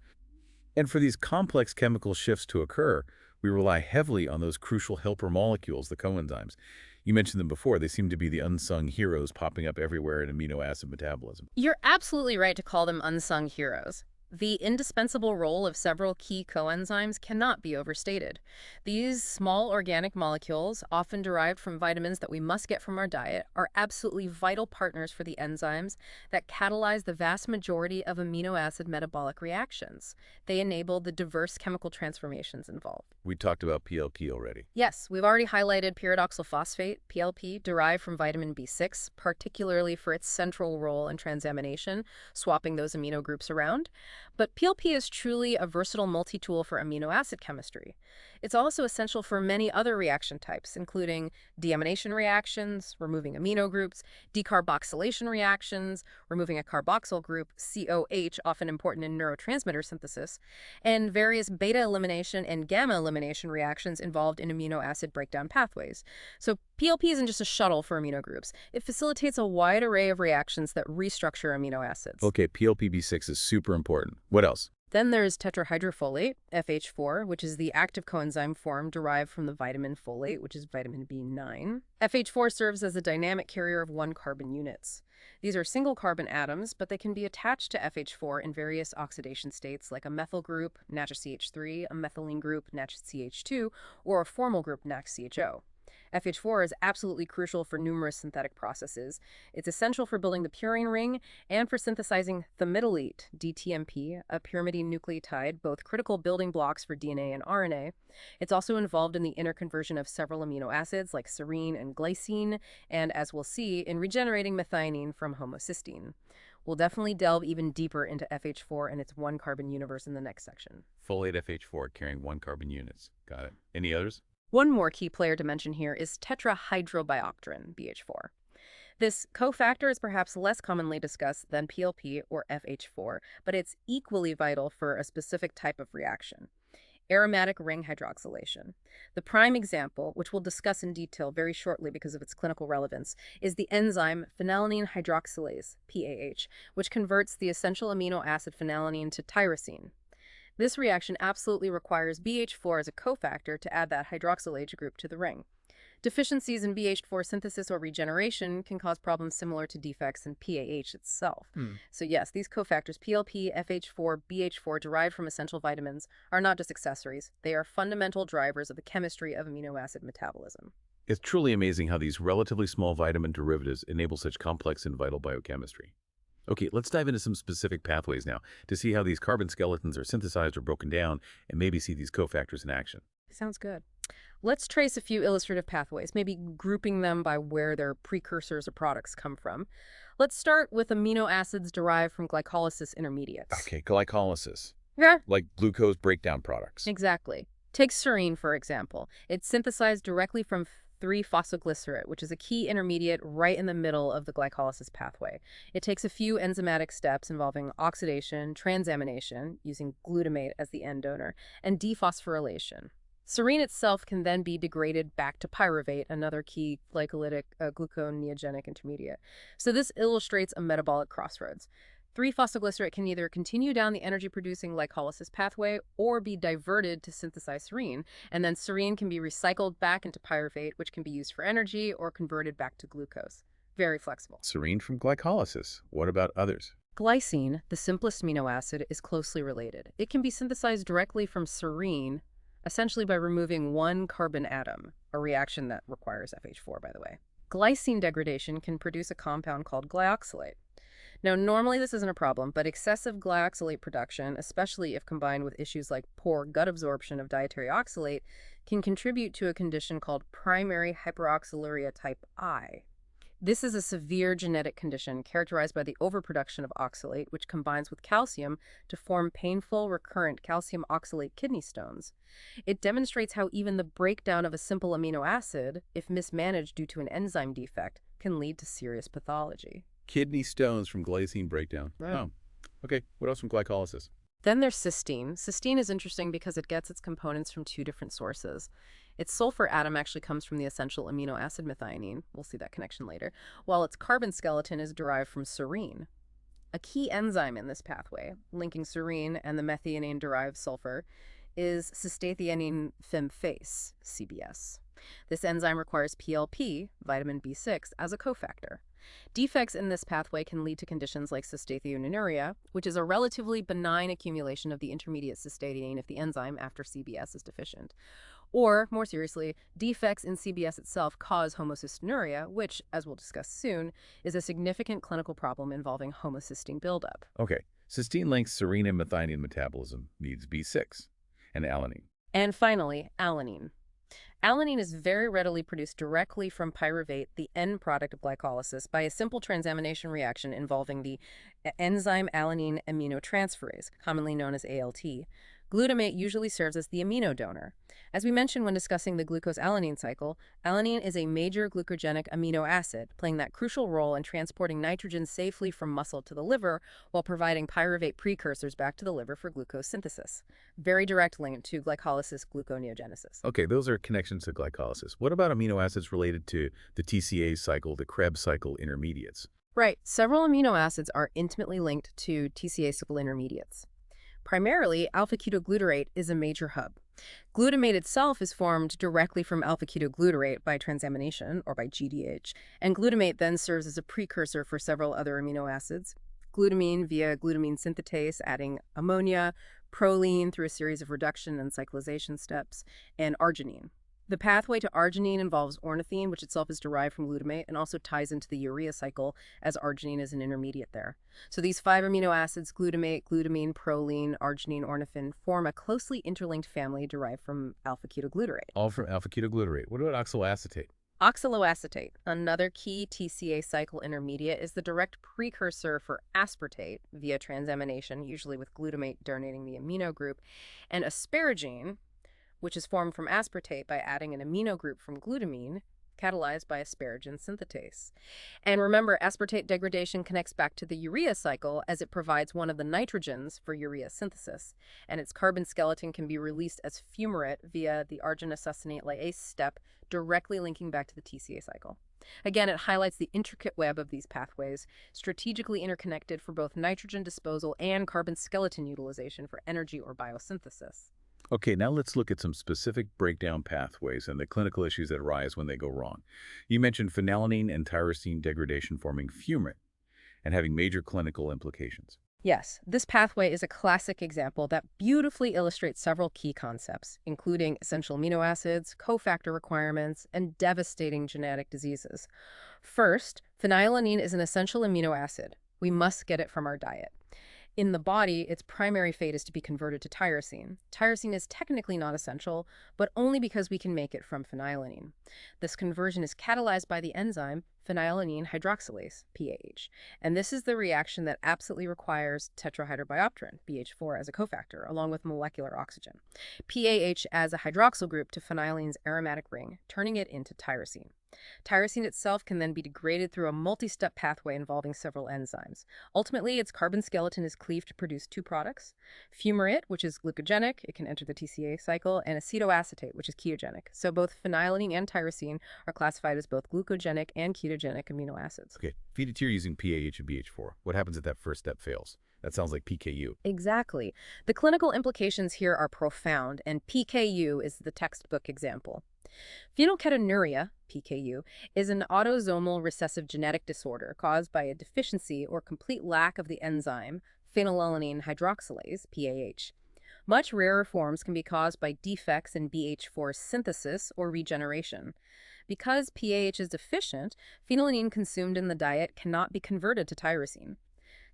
And for these complex chemical shifts to occur, we rely heavily on those crucial helper molecules, the coenzymes. You mentioned them before. They seem to be the unsung heroes popping up everywhere in amino acid metabolism. You're absolutely right to call them unsung heroes. The indispensable role of several key coenzymes cannot be overstated. These small organic molecules, often derived from vitamins that we must get from our diet, are absolutely vital partners for the enzymes that catalyze the vast majority of amino acid metabolic reactions. They enable the diverse chemical transformations involved. We talked about PLP already. Yes, we've already highlighted pyridoxal phosphate, PLP, derived from vitamin B6, particularly for its central role in transamination, swapping those amino groups around. But PLP is truly a versatile multi-tool for amino acid chemistry. It's also essential for many other reaction types, including deamination reactions, removing amino groups, decarboxylation reactions, removing a carboxyl group, COH, often important in neurotransmitter synthesis, and various beta elimination and gamma elimination reactions involved in amino acid breakdown pathways. So PLP isn't just a shuttle for amino groups. It facilitates a wide array of reactions that restructure amino acids. Okay, PLPB6 is super important. What else? Then there's tetrahydrofolate, FH4, which is the active coenzyme form derived from the vitamin folate, which is vitamin B9. FH4 serves as a dynamic carrier of 1 carbon units. These are single carbon atoms, but they can be attached to FH4 in various oxidation states like a methyl group, NaCH3, a methylene group, NaCH2, or a formal group, NaCCHO. FH4 is absolutely crucial for numerous synthetic processes. It's essential for building the purine ring and for synthesizing thymidylate, DTMP, a pyrimidine nucleotide, both critical building blocks for DNA and RNA. It's also involved in the interconversion of several amino acids like serine and glycine, and as we'll see, in regenerating methionine from homocysteine. We'll definitely delve even deeper into FH4 and its one-carbon universe in the next section. Folate FH4 carrying 1 carbon units. Got it. Any others? One more key player to mention here is tetrahydrobioctrin, BH4. This cofactor is perhaps less commonly discussed than PLP or FH4, but it's equally vital for a specific type of reaction: aromatic ring hydroxylation. The prime example, which we'll discuss in detail very shortly because of its clinical relevance, is the enzyme phenylalanine hydroxylase, PAH, which converts the essential amino acid phenylalanine to tyrosine. This reaction absolutely requires BH4 as a cofactor to add that hydroxylase group to the ring. Deficiencies in BH4 synthesis or regeneration can cause problems similar to defects in PAH itself. So yes, these cofactors, PLP, FH4, BH4, derived from essential vitamins, are not just accessories. They are fundamental drivers of the chemistry of amino acid metabolism. It's truly amazing how these relatively small vitamin derivatives enable such complex and vital biochemistry. Okay, let's dive into some specific pathways now to see how these carbon skeletons are synthesized or broken down and maybe see these cofactors in action. Sounds good. Let's trace a few illustrative pathways, maybe grouping them by where their precursors or products come from. Let's start with amino acids derived from glycolysis intermediates. Okay, glycolysis. Yeah, Like glucose breakdown products. exactly. Take serine, for example. It's synthesized directly from 3-phosphoglycerate, which is a key intermediate right in the middle of the glycolysis pathway. It takes a few enzymatic steps involving oxidation, transamination, using glutamate as the end donor, and dephosphorylation. Serine itself can then be degraded back to pyruvate, another key glycolytic gluconeogenic intermediate. So this illustrates a metabolic crossroads. 3-phosphoglycerate can either continue down the energy-producing glycolysis pathway or be diverted to synthesize serine, and then serine can be recycled back into pyruvate, which can be used for energy or converted back to glucose. Very flexible. Serine from glycolysis. What about others? Glycine, the simplest amino acid, is closely related. It can be synthesized directly from serine, essentially by removing one carbon atom, a reaction that requires FH4, by the way. Glycine degradation can produce a compound called glyoxylate. Now, normally this isn't a problem, but excessive glyoxylate production, especially if combined with issues like poor gut absorption of dietary oxalate, can contribute to a condition called primary hyperoxaluria type I. This is a severe genetic condition characterized by the overproduction of oxalate, which combines with calcium to form painful, recurrent calcium oxalate kidney stones. It demonstrates how even the breakdown of a simple amino acid, if mismanaged due to an enzyme defect, can lead to serious pathology. Kidney stones from glycine breakdown. Right. Oh, okay. What else from glycolysis? Then there's cysteine. Cysteine is interesting because it gets its components from two different sources. Its sulfur atom actually comes from the essential amino acid methionine. We'll see that connection later. While its carbon skeleton is derived from serine. A key enzyme in this pathway, linking serine and the methionine-derived sulfur, is cystathionine phosphate, CBS. This enzyme requires PLP, vitamin B6, as a cofactor. Defects in this pathway can lead to conditions like cystathionuria, which is a relatively benign accumulation of the intermediate cystathionine of the enzyme after CBS is deficient. Or, more seriously, defects in CBS itself cause homocystinuria, which, as we'll discuss soon, is a significant clinical problem involving homocysteine buildup. Okay. Cysteine links serine and methionine metabolism, needs B6, and alanine. And finally, alanine. Alanine is very readily produced directly from pyruvate, the end product of glycolysis, by a simple transamination reaction involving the enzyme alanine aminotransferase, commonly known as ALT. Glutamate usually serves as the amino donor. As we mentioned when discussing the glucose-alanine cycle, alanine is a major glucogenic amino acid, playing that crucial role in transporting nitrogen safely from muscle to the liver while providing pyruvate precursors back to the liver for glucose synthesis. Very direct link to glycolysis gluconeogenesis. Okay, those are connections to glycolysis. What about amino acids related to the TCA cycle, the Krebs cycle intermediates? Right. Several amino acids are intimately linked to TCA cycle intermediates. Primarily, alpha-ketoglutarate is a major hub. Glutamate itself is formed directly from alpha-ketoglutarate by transamination, or by GDH, and glutamate then serves as a precursor for several other amino acids. Glutamine via glutamine synthetase, adding ammonia, proline through a series of reduction and cyclization steps, and arginine. The pathway to arginine involves ornithine, which itself is derived from glutamate and also ties into the urea cycle as arginine is an intermediate there. So these 5 amino acids, glutamate, glutamine, proline, arginine, ornithine, form a closely interlinked family derived from alpha-ketoglutarate. All from alpha-ketoglutarate. What about oxaloacetate? Oxaloacetate, another key TCA cycle intermediate, is the direct precursor for aspartate via transamination, usually with glutamate donating the amino group, and asparagine, which is formed from aspartate by adding an amino group from glutamine, catalyzed by asparagine synthetase. And remember, aspartate degradation connects back to the urea cycle as it provides one of the nitrogens for urea synthesis, and its carbon skeleton can be released as fumarate via the arginosuccinate lyase step, directly linking back to the TCA cycle. Again, it highlights the intricate web of these pathways, strategically interconnected for both nitrogen disposal and carbon skeleton utilization for energy or biosynthesis. Okay, now let's look at some specific breakdown pathways and the clinical issues that arise when they go wrong. You mentioned phenylalanine and tyrosine degradation forming fumarate and having major clinical implications. Yes, this pathway is a classic example that beautifully illustrates several key concepts, including essential amino acids, cofactor requirements, and devastating genetic diseases. First, phenylalanine is an essential amino acid. We must get it from our diet. In the body, its primary fate is to be converted to tyrosine. Tyrosine is technically not essential, but only because we can make it from phenylalanine. This conversion is catalyzed by the enzyme phenylalanine hydroxylase, PAH, and this is the reaction that absolutely requires tetrahydrobiopterin, BH4, as a cofactor, along with molecular oxygen. PAH adds a hydroxyl group to phenylalane's aromatic ring, turning it into tyrosine. Tyrosine itself can then be degraded through a multi-step pathway involving several enzymes. Ultimately, its carbon skeleton is cleaved to produce two products: fumarate, which is glucogenic, it can enter the TCA cycle, and acetoacetate, which is ketogenic. So both phenylalanine and tyrosine are classified as both glucogenic and ketogenic amino acids. Okay, feed it to you using pAH and BH4. What happens if that first step fails? That sounds like PKU. Exactly. The clinical implications here are profound, and PKU is the textbook example. Phenylketonuria, PKU, is an autosomal recessive genetic disorder caused by a deficiency or complete lack of the enzyme phenylalanine hydroxylase, PAH. Much rarer forms can be caused by defects in BH4 synthesis or regeneration. Because PAH is deficient, phenylalanine consumed in the diet cannot be converted to tyrosine.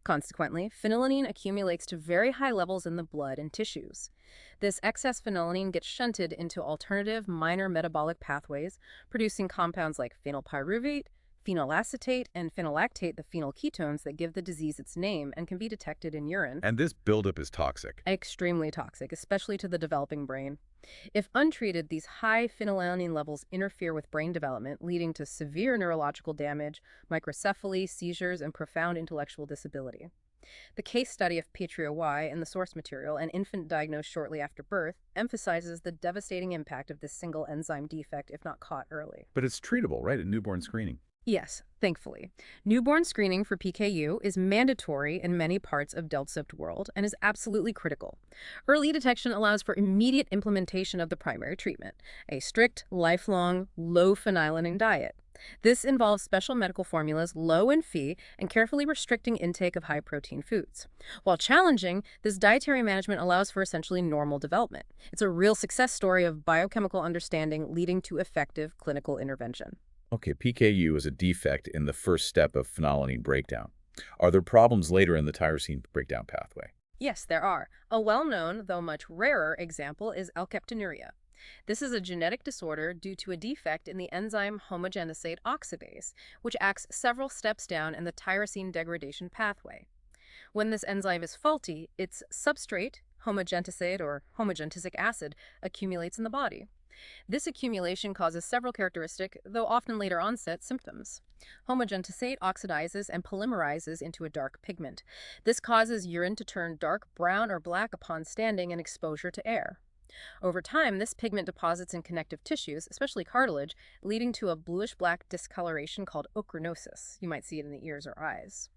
Consequently, phenylalanine accumulates to very high levels in the blood and tissues. This excess phenylalanine gets shunted into alternative minor metabolic pathways, producing compounds like phenylpyruvate, phenylacetate, and phenylactate, the phenyl ketones that give the disease its name and can be detected in urine. And this buildup is toxic. Extremely toxic, especially to the developing brain. If untreated, these high phenylalanine levels interfere with brain development, leading to severe neurological damage, microcephaly, seizures, and profound intellectual disability. The case study of Patria Y in the source material, an infant diagnosed shortly after birth, emphasizes the devastating impact of this single enzyme defect if not caught early. But it's treatable, right, at newborn screening? Yes, thankfully. Newborn screening for PKU is mandatory in many parts of DELTSIPT world and is absolutely critical. Early detection allows for immediate implementation of the primary treatment, a strict, lifelong, low phenylalanine diet. This involves special medical formulas low in Phe and carefully restricting intake of high-protein foods. While challenging, this dietary management allows for essentially normal development. It's a real success story of biochemical understanding leading to effective clinical intervention. Okay, PKU is a defect in the first step of phenylalanine breakdown. Are there problems later in the tyrosine breakdown pathway? Yes, there are. A well-known, though much rarer, example is alkaptonuria. This is a genetic disorder due to a defect in the enzyme homogenisate oxidase, which acts several steps down in the tyrosine degradation pathway. When this enzyme is faulty, its substrate, homogentisate or homogentisic acid, accumulates in the body. This accumulation causes several characteristic, though often later onset, symptoms. Homogentisate oxidizes and polymerizes into a dark pigment. This causes urine to turn dark brown or black upon standing and exposure to air. Over time, this pigment deposits in connective tissues, especially cartilage, leading to a bluish-black discoloration called ochronosis. You might see it in the ears or eyes.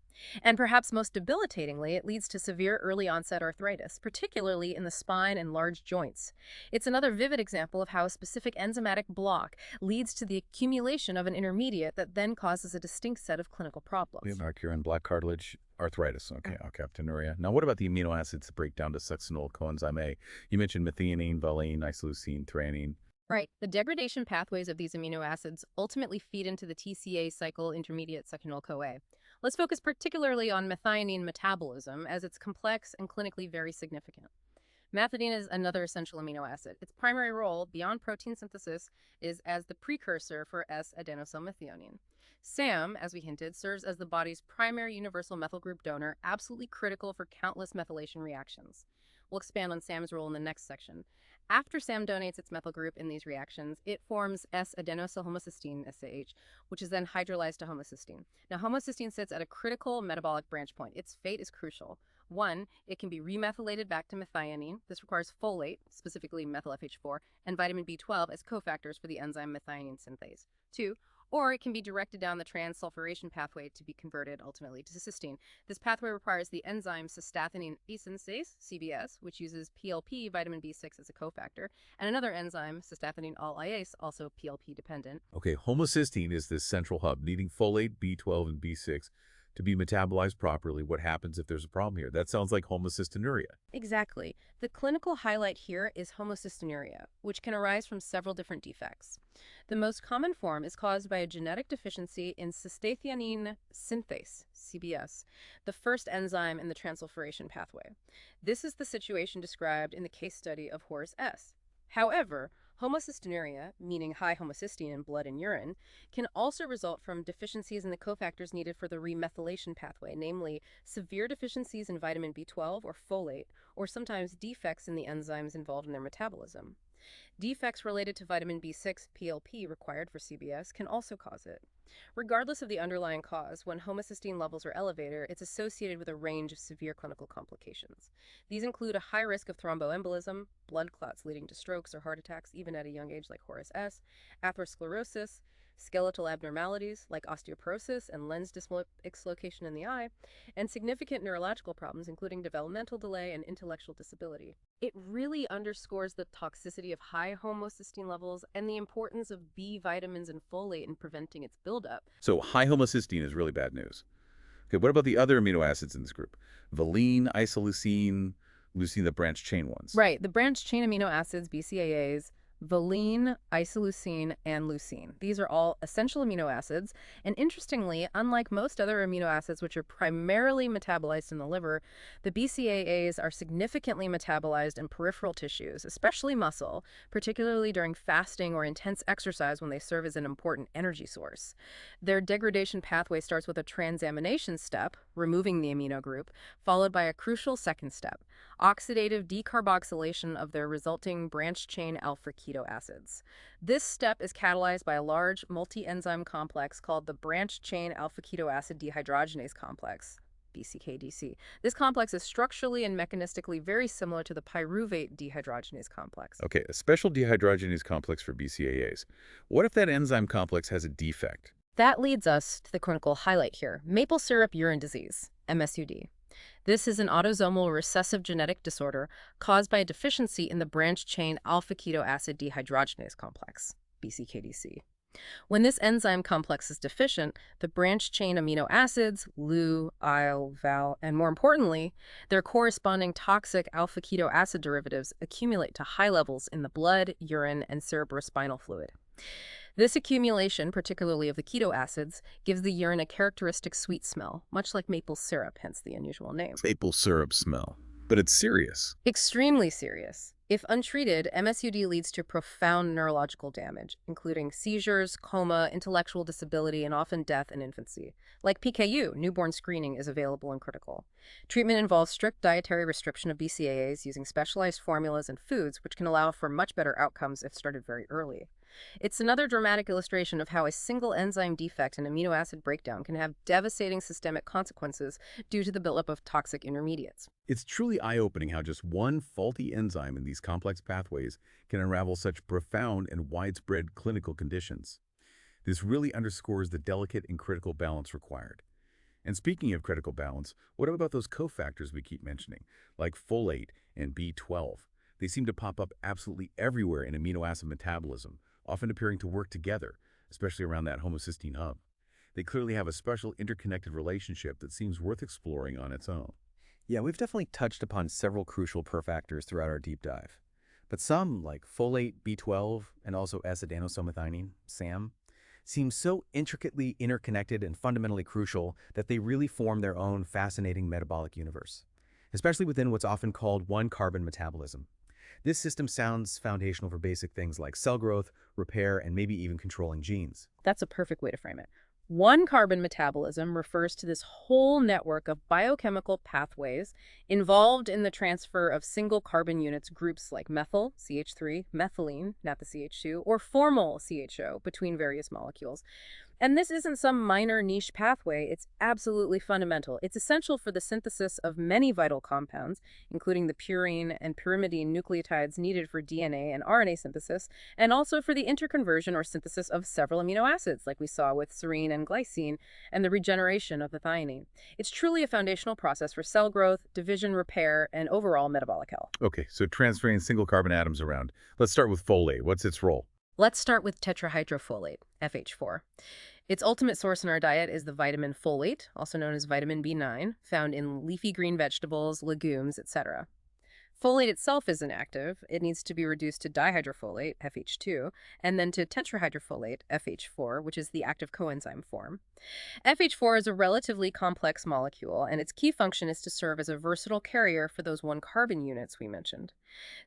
And perhaps most debilitatingly, it leads to severe early-onset arthritis, particularly in the spine and large joints. It's another vivid example of how a specific enzymatic block leads to the accumulation of an intermediate that then causes a distinct set of clinical problems. We have urine, black cartilage, arthritis. Okay, alkaptonuria. Now, what about the amino acids that break down to succinyl coenzyme A? You mentioned methionine, valine, isoleucine, threonine. Right. The degradation pathways of these amino acids ultimately feed into the TCA cycle intermediate succinyl-CoA. Let's focus particularly on methionine metabolism, as it's complex and clinically very significant. Methionine is another essential amino acid. Its primary role, beyond protein synthesis, is as the precursor for S-adenosylmethionine. SAM, as we hinted, serves as the body's primary universal methyl group donor, absolutely critical for countless methylation reactions. We'll expand on SAM's role in the next section. After SAM donates its methyl group in these reactions, it forms S-adenosylhomocysteine, SAH, which is then hydrolyzed to homocysteine. Now, homocysteine sits at a critical metabolic branch point. Its fate is crucial. One, it can be remethylated back to methionine. This requires folate, specifically methyl FH4, and vitamin B12 as cofactors for the enzyme methionine synthase. Two, or it can be directed down the transsulfuration pathway to be converted ultimately to cysteine. This pathway requires the enzyme cystathionine synthase, CBS, which uses PLP, vitamin B6, as a cofactor, and another enzyme, cystathionine all-iase, also PLP dependent. Okay, homocysteine is this central hub needing folate, B12, and B6 to be metabolized properly. What happens if there's a problem here? That sounds like homocystinuria. Exactly. The clinical highlight here is homocystinuria, which can arise from several different defects. The most common form is caused by a genetic deficiency in cystathionine synthase, CBS, the first enzyme in the transsulfuration pathway. This is the situation described in the case study of Horace S. However, homocystinuria, meaning high homocysteine in blood and urine, can also result from deficiencies in the cofactors needed for the remethylation pathway, namely severe deficiencies in vitamin B12 or folate, or sometimes defects in the enzymes involved in their metabolism. Defects related to vitamin B6 PLP required for CBS can also cause it. Regardless of the underlying cause, when homocysteine levels are elevated, it's associated with a range of severe clinical complications. These include a high risk of thromboembolism, blood clots leading to strokes or heart attacks even at a young age like Horace S., atherosclerosis, skeletal abnormalities like osteoporosis and lens dislocation in the eye, and significant neurological problems including developmental delay and intellectual disability. It really underscores the toxicity of high homocysteine levels and the importance of B vitamins and folate in preventing its buildup. So high homocysteine is really bad news. Okay, what about the other amino acids in this group? Valine, isoleucine, leucine, the branch chain ones. Right, the branched chain amino acids, BCAAs, valine, isoleucine, and leucine. These are all essential amino acids, and interestingly, unlike most other amino acids which are primarily metabolized in the liver, the BCAAs are significantly metabolized in peripheral tissues, especially muscle, particularly during fasting or intense exercise when they serve as an important energy source. Their degradation pathway starts with a transamination step, removing the amino group, followed by a crucial second step, oxidative decarboxylation of their resulting branched chain alpha keto acids. This step is catalyzed by a large multi-enzyme complex called the branched chain alpha keto acid dehydrogenase complex, BCKDC. This complex is structurally and mechanistically very similar to the pyruvate dehydrogenase complex. Okay, a special dehydrogenase complex for BCAAs. What if that enzyme complex has a defect? That leads us to the clinical highlight here, maple syrup urine disease, MSUD. This is an autosomal recessive genetic disorder caused by a deficiency in the branched chain alpha keto acid dehydrogenase complex, BCKDC. When this enzyme complex is deficient, the branched chain amino acids, LU, IL, VAL, and more importantly, their corresponding toxic alpha keto acid derivatives accumulate to high levels in the blood, urine, and cerebrospinal fluid. This accumulation, particularly of the keto acids, gives the urine a characteristic sweet smell, much like maple syrup, hence the unusual name. Maple syrup smell. But it's serious. Extremely serious. If untreated, MSUD leads to profound neurological damage, including seizures, coma, intellectual disability, and often death in infancy. Like PKU, newborn screening is available and critical. Treatment involves strict dietary restriction of BCAAs using specialized formulas and foods, which can allow for much better outcomes if started very early. It's another dramatic illustration of how a single enzyme defect in amino acid breakdown can have devastating systemic consequences due to the buildup of toxic intermediates. It's truly eye-opening how just one faulty enzyme in these complex pathways can unravel such profound and widespread clinical conditions. This really underscores the delicate and critical balance required. And speaking of critical balance, what about those cofactors we keep mentioning, like folate and B12? They seem to pop up absolutely everywhere in amino acid metabolism, often appearing to work together, especially around that homocysteine hub. They clearly have a special interconnected relationship that seems worth exploring on its own. Yeah, we've definitely touched upon several crucial cofactors throughout our deep dive. But some, like folate, B12, and also S-adenosylmethionine, SAM, seem so intricately interconnected and fundamentally crucial that they really form their own fascinating metabolic universe, especially within what's often called one-carbon metabolism. This system sounds foundational for basic things like cell growth, repair, and maybe even controlling genes. That's a perfect way to frame it. One-carbon metabolism refers to this whole network of biochemical pathways involved in the transfer of single carbon units groups like methyl, CH3, methylene, not the CH2, or formyl, CHO, between various molecules. And this isn't some minor niche pathway. It's absolutely fundamental. It's essential for the synthesis of many vital compounds, including the purine and pyrimidine nucleotides needed for DNA and RNA synthesis, and also for the interconversion or synthesis of several amino acids, like we saw with serine and glycine, and the regeneration of the thionine. It's truly a foundational process for cell growth, division, repair, and overall metabolic health. Okay, so transferring single carbon atoms around. Let's start with folate. What's its role? Let's start with tetrahydrofolate, FH4. Its ultimate source in our diet is the vitamin folate, also known as vitamin B9, found in leafy green vegetables, legumes, etc. Folate itself isn't active. It needs to be reduced to dihydrofolate, FH2, and then to tetrahydrofolate, FH4, which is the active coenzyme form. FH4 is a relatively complex molecule, and its key function is to serve as a versatile carrier for those one-carbon units we mentioned.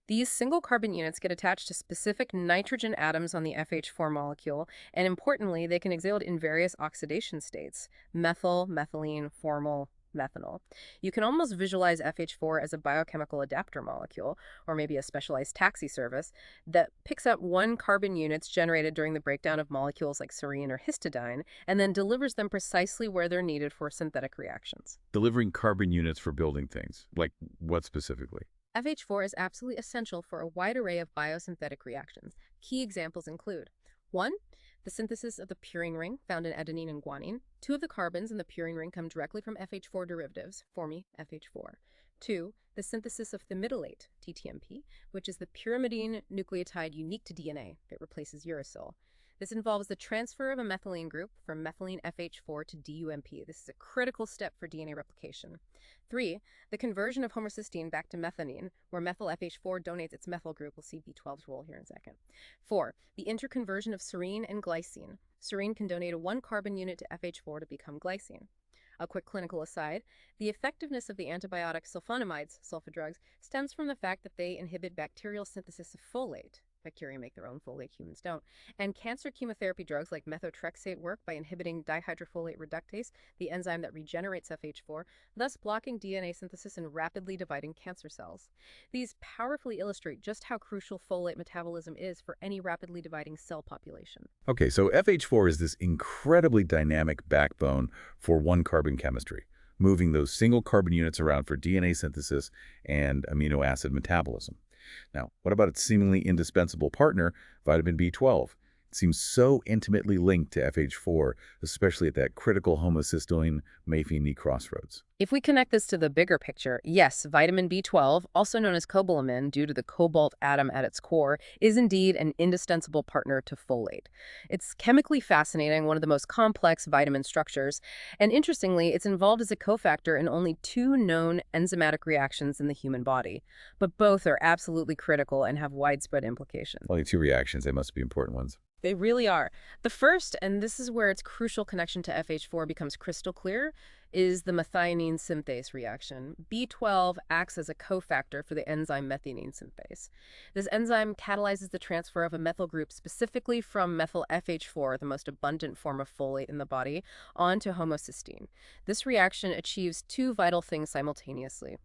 These single carbon units get attached to specific nitrogen atoms on the FH4 molecule, and importantly, they can exhale in various oxidation states: methyl, methylene, formyl, methanol. You can almost visualize FH4 as a biochemical adapter molecule, or maybe a specialized taxi service, that picks up one carbon units generated during the breakdown of molecules like serine or histidine, and then delivers them precisely where they're needed for synthetic reactions. Delivering carbon units for building things. Like what specifically? FH4 is absolutely essential for a wide array of biosynthetic reactions. Key examples include 1. The synthesis of the purine ring found in adenine and guanine. 2 of the carbons in the purine ring come directly from FH4 derivatives, forming FH4. 2. The synthesis of thymidylate, TTMP, which is the pyrimidine nucleotide unique to DNA. It replaces uracil. This involves the transfer of a methylene group from methylene FH4 to DUMP. This is a critical step for DNA replication. 3. The conversion of homocysteine back to methionine, where methyl FH4 donates its methyl group. We'll see B12's role here in a second. 4. The interconversion of serine and glycine. Serine can donate a one-carbon unit to FH4 to become glycine. A quick clinical aside, the effectiveness of the antibiotic sulfonamides, sulfa drugs, stems from the fact that they inhibit bacterial synthesis of folate. Bacteria make their own folate, humans don't. And cancer chemotherapy drugs like methotrexate work by inhibiting dihydrofolate reductase, the enzyme that regenerates FH4, thus blocking DNA synthesis and rapidly dividing cancer cells. These powerfully illustrate just how crucial folate metabolism is for any rapidly dividing cell population. Okay, so FH4 is this incredibly dynamic backbone for one-carbon chemistry, moving those single carbon units around for DNA synthesis and amino acid metabolism. Now, what about its seemingly indispensable partner, vitamin B12? It seems so intimately linked to FH4, especially at that critical homocysteine-methionine crossroads. If we connect this to the bigger picture, yes, vitamin B12, also known as cobalamin due to the cobalt atom at its core, is indeed an indispensable partner to folate. It's chemically fascinating, one of the most complex vitamin structures, and interestingly, it's involved as a cofactor in only 2 known enzymatic reactions in the human body. But both are absolutely critical and have widespread implications. Only 2 reactions, they must be important ones. They really are. The first, and this is where its crucial connection to FH4 becomes crystal clear, is the methionine synthase reaction. B12 acts as a cofactor for the enzyme methionine synthase. This enzyme catalyzes the transfer of a methyl group specifically from methyl FH4, the most abundant form of folate in the body, onto homocysteine. This reaction achieves 2 vital things simultaneously.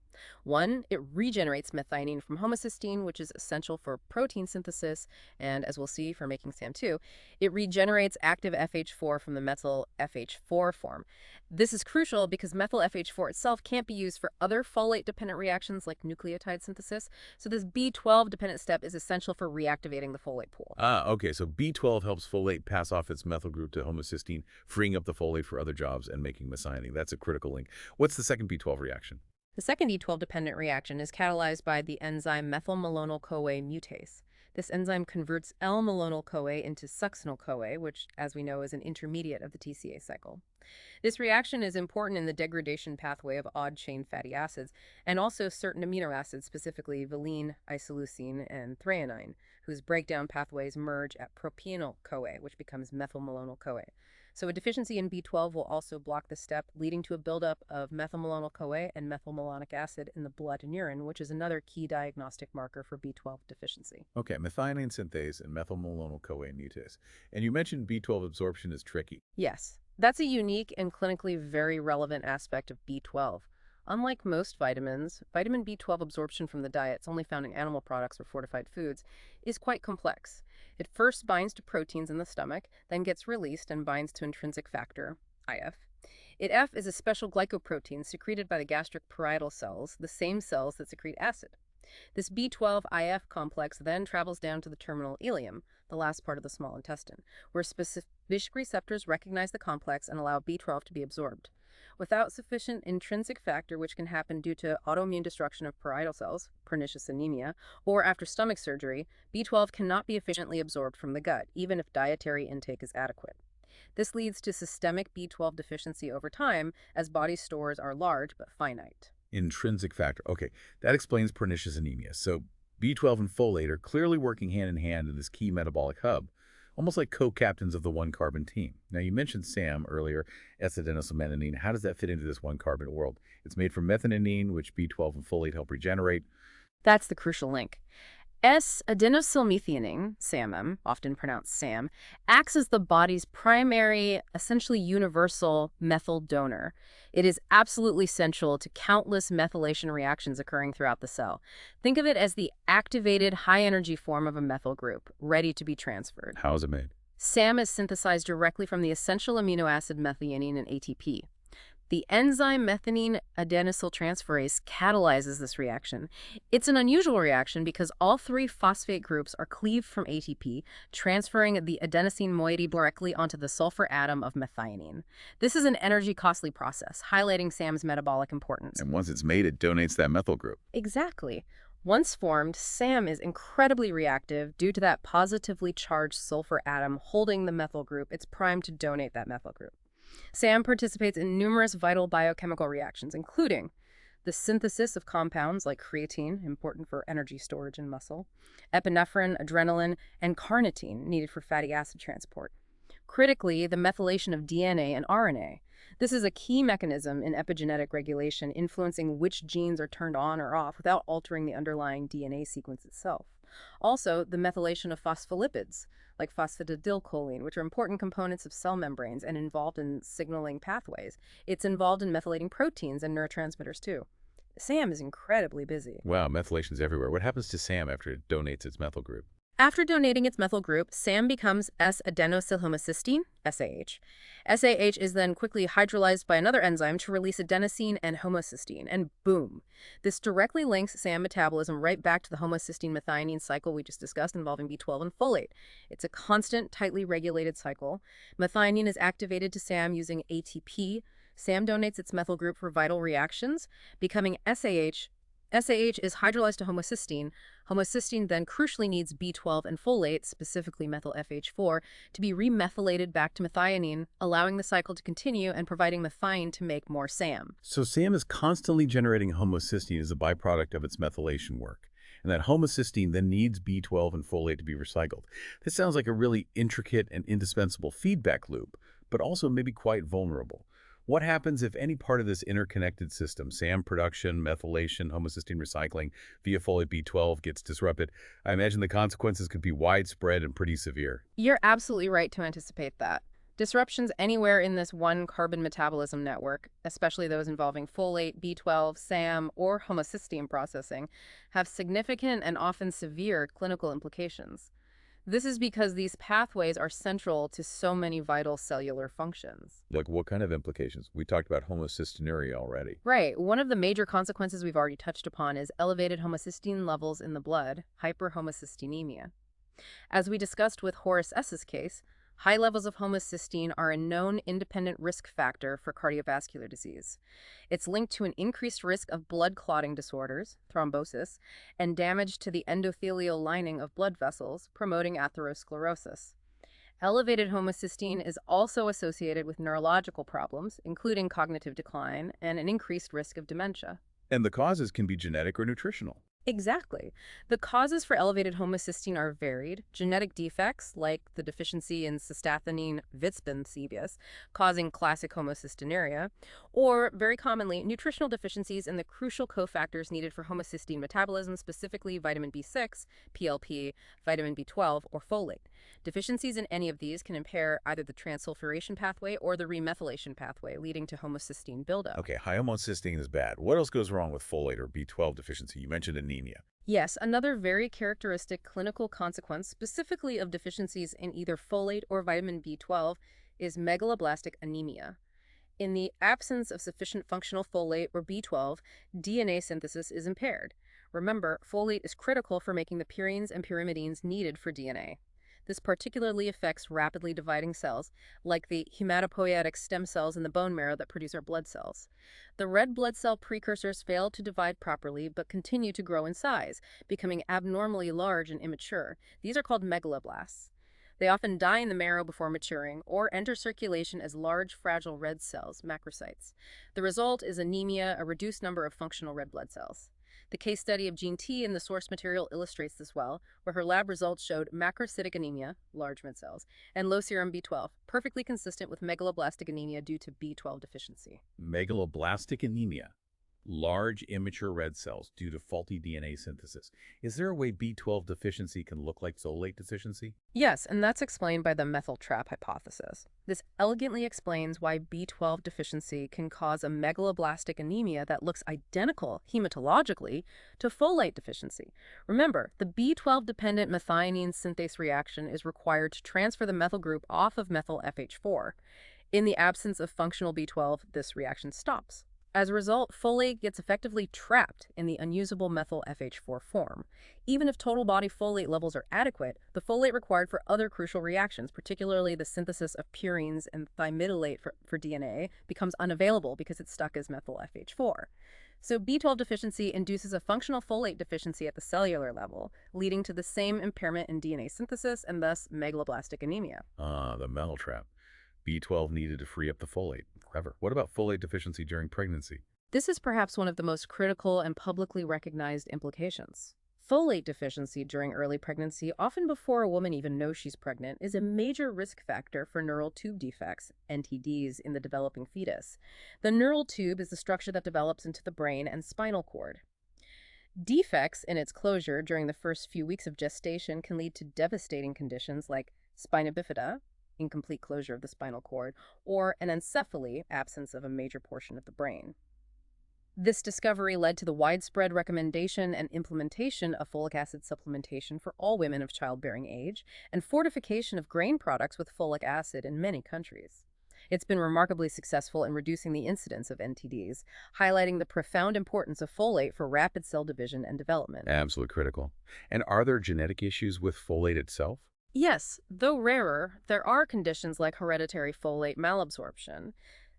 1, it regenerates methionine from homocysteine, which is essential for protein synthesis, and as we'll see for making SAM2, it regenerates active FH4 from the methyl FH4 form. This is crucial because methyl FH4 itself can't be used for other folate-dependent reactions like nucleotide synthesis, so this B12-dependent step is essential for reactivating the folate pool. Okay, so B12 helps folate pass off its methyl group to homocysteine, freeing up the folate for other jobs and making methionine. That's a critical link. What's the second B12 reaction? The second B12-dependent reaction is catalyzed by the enzyme methylmalonyl-CoA mutase. This enzyme converts L-malonyl-CoA into succinyl-CoA, which, as we know, is an intermediate of the TCA cycle. This reaction is important in the degradation pathway of odd-chain fatty acids and also certain amino acids, specifically valine, isoleucine, and threonine, whose breakdown pathways merge at propionyl-CoA, which becomes methylmalonyl-CoA. So a deficiency in B12 will also block this step, leading to a buildup of methylmalonyl-CoA and methylmalonic acid in the blood and urine, which is another key diagnostic marker for B12 deficiency. Okay, methionine synthase and methylmalonyl-CoA mutase. And you mentioned B12 absorption is tricky. Yes, that's a unique and clinically very relevant aspect of B12. Unlike most vitamins, vitamin B12 absorption from the diets only found in animal products or fortified foods is quite complex. It first binds to proteins in the stomach, then gets released and binds to intrinsic factor, IF. IF is a special glycoprotein secreted by the gastric parietal cells, the same cells that secrete acid. This B12 IF complex then travels down to the terminal ileum, the last part of the small intestine, where specific receptors recognize the complex and allow B12 to be absorbed. Without sufficient intrinsic factor, which can happen due to autoimmune destruction of parietal cells, pernicious anemia, or after stomach surgery, B12 cannot be efficiently absorbed from the gut, even if dietary intake is adequate. This leads to systemic B12 deficiency over time, as body stores are large but finite. Intrinsic factor. Okay, that explains pernicious anemia. So B12 and folate are clearly working hand in hand in this key metabolic hub, almost like co-captains of the one-carbon team. Now, you mentioned SAM earlier, S-adenosylmethionine. How does that fit into this one-carbon world? It's made from methionine, which B12 and folate help regenerate. That's the crucial link. S-adenosylmethionine, SAMM, often pronounced SAM, acts as the body's primary, essentially universal methyl donor. It is absolutely central to countless methylation reactions occurring throughout the cell. Think of it as the activated high-energy form of a methyl group, ready to be transferred. How is it made? SAM is synthesized directly from the essential amino acid methionine and ATP. The enzyme methionine adenosyltransferase catalyzes this reaction. It's an unusual reaction because all three phosphate groups are cleaved from ATP, transferring the adenosine moiety directly onto the sulfur atom of methionine. This is an energy-costly process, highlighting SAM's metabolic importance. And once it's made, it donates that methyl group. Exactly. Once formed, SAM is incredibly reactive due to that positively charged sulfur atom holding the methyl group. It's primed to donate that methyl group. SAM participates in numerous vital biochemical reactions, including the synthesis of compounds like creatine, important for energy storage in muscle, epinephrine, adrenaline, and carnitine, needed for fatty acid transport. Critically, the methylation of DNA and RNA. This is a key mechanism in epigenetic regulation, influencing which genes are turned on or off without altering the underlying DNA sequence itself. Also, the methylation of phospholipids, like phosphatidylcholine, which are important components of cell membranes and involved in signaling pathways. It's involved in methylating proteins and neurotransmitters, too. SAM is incredibly busy. Wow, methylation's everywhere. What happens to SAM after it donates its methyl group? After donating its methyl group, SAM becomes S-adenosylhomocysteine, SAH. SAH is then quickly hydrolyzed by another enzyme to release adenosine and homocysteine, and boom. This directly links SAM metabolism right back to the homocysteine-methionine cycle we just discussed involving B12 and folate. It's a constant, tightly regulated cycle. Methionine is activated to SAM using ATP. SAM donates its methyl group for vital reactions, becoming SAH. SAH is hydrolyzed to homocysteine. Homocysteine then crucially needs B12 and folate, specifically methyl FH4, to be remethylated back to methionine, allowing the cycle to continue and providing methionine to make more SAM. So SAM is constantly generating homocysteine as a byproduct of its methylation work. And that homocysteine then needs B12 and folate to be recycled. This sounds like a really intricate and indispensable feedback loop, but also maybe quite vulnerable. What happens if any part of this interconnected system, SAM production, methylation, homocysteine recycling via folate B12 gets disrupted? I imagine the consequences could be widespread and pretty severe. You're absolutely right to anticipate that. Disruptions anywhere in this one carbon metabolism network, especially those involving folate, B12, SAM, or homocysteine processing, have significant and often severe clinical implications. This is because these pathways are central to so many vital cellular functions. Like what kind of implications? We talked about homocystinuria already. Right. One of the major consequences we've already touched upon is elevated homocysteine levels in the blood, hyperhomocystinemia. As we discussed with Horace S.'s case, High levels of homocysteine are a known independent risk factor for cardiovascular disease. It's linked to an increased risk of blood clotting disorders, thrombosis, and damage to the endothelial lining of blood vessels, promoting atherosclerosis. Elevated homocysteine is also associated with neurological problems, including cognitive decline and an increased risk of dementia. And the causes can be genetic or nutritional. Exactly. The causes for elevated homocysteine are varied. Genetic defects, like the deficiency in cystathionine Wittgenstein, causing classic homocystinuria, or very commonly, nutritional deficiencies in the crucial cofactors needed for homocysteine metabolism, specifically vitamin B6, PLP, vitamin B12, or folate. Deficiencies in any of these can impair either the transsulfuration pathway or the remethylation pathway, leading to homocysteine buildup. Okay, high homocysteine is bad. What else goes wrong with folate or B12 deficiency? You mentioned anemia. Yes, another very characteristic clinical consequence, specifically of deficiencies in either folate or vitamin B12, is megaloblastic anemia. In the absence of sufficient functional folate or B12, DNA synthesis is impaired. Remember, folate is critical for making the purines and pyrimidines needed for DNA. This particularly affects rapidly dividing cells, like the hematopoietic stem cells in the bone marrow that produce our blood cells. The red blood cell precursors fail to divide properly but continue to grow in size, becoming abnormally large and immature. These are called megaloblasts. They often die in the marrow before maturing or enter circulation as large, fragile red cells, macrocytes. The result is anemia, a reduced number of functional red blood cells. The case study of Jean T in the source material illustrates this well, where her lab results showed macrocytic anemia, large red cells, and low serum B12, perfectly consistent with megaloblastic anemia due to B12 deficiency. Megaloblastic anemia. Large, immature red cells due to faulty DNA synthesis. Is there a way B12 deficiency can look like folate deficiency? Yes, and that's explained by the methyl trap hypothesis. This elegantly explains why B12 deficiency can cause a megaloblastic anemia that looks identical hematologically to folate deficiency. Remember, the B12-dependent methionine synthase reaction is required to transfer the methyl group off of methyl FH4. In the absence of functional B12, this reaction stops. As a result, folate gets effectively trapped in the unusable methyl FH4 form. Even if total body folate levels are adequate, the folate required for other crucial reactions, particularly the synthesis of purines and thymidylate for DNA, becomes unavailable because it's stuck as methyl FH4. So B12 deficiency induces a functional folate deficiency at the cellular level, leading to the same impairment in DNA synthesis and thus megaloblastic anemia. The methyl trap. B12 needed to free up the folate. Clever. What about folate deficiency during pregnancy? This is perhaps one of the most critical and publicly recognized implications. Folate deficiency during early pregnancy, often before a woman even knows she's pregnant, is a major risk factor for neural tube defects, NTDs, in the developing fetus. The neural tube is the structure that develops into the brain and spinal cord. Defects in its closure during the first few weeks of gestation can lead to devastating conditions like spina bifida, incomplete closure of the spinal cord, or an encephaly, absence of a major portion of the brain. This discovery led to the widespread recommendation and implementation of folic acid supplementation for all women of childbearing age and fortification of grain products with folic acid in many countries. It's been remarkably successful in reducing the incidence of NTDs, highlighting the profound importance of folate for rapid cell division and development. Absolutely critical. And are there genetic issues with folate itself? Yes, though rarer, there are conditions like hereditary folate malabsorption.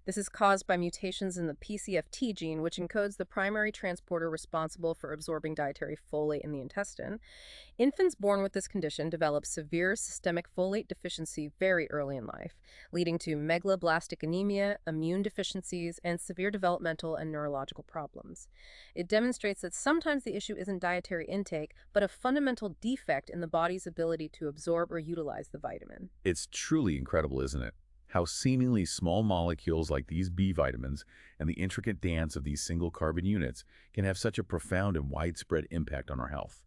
This is caused by mutations in the PCFT gene, which encodes the primary transporter responsible for absorbing dietary folate in the intestine. Infants born with this condition develop severe systemic folate deficiency very early in life, leading to megaloblastic anemia, immune deficiencies, and severe developmental and neurological problems. It demonstrates that sometimes the issue isn't dietary intake, but a fundamental defect in the body's ability to absorb or utilize the vitamin. It's truly incredible, isn't it? How seemingly small molecules like these B vitamins and the intricate dance of these single carbon units can have such a profound and widespread impact on our health.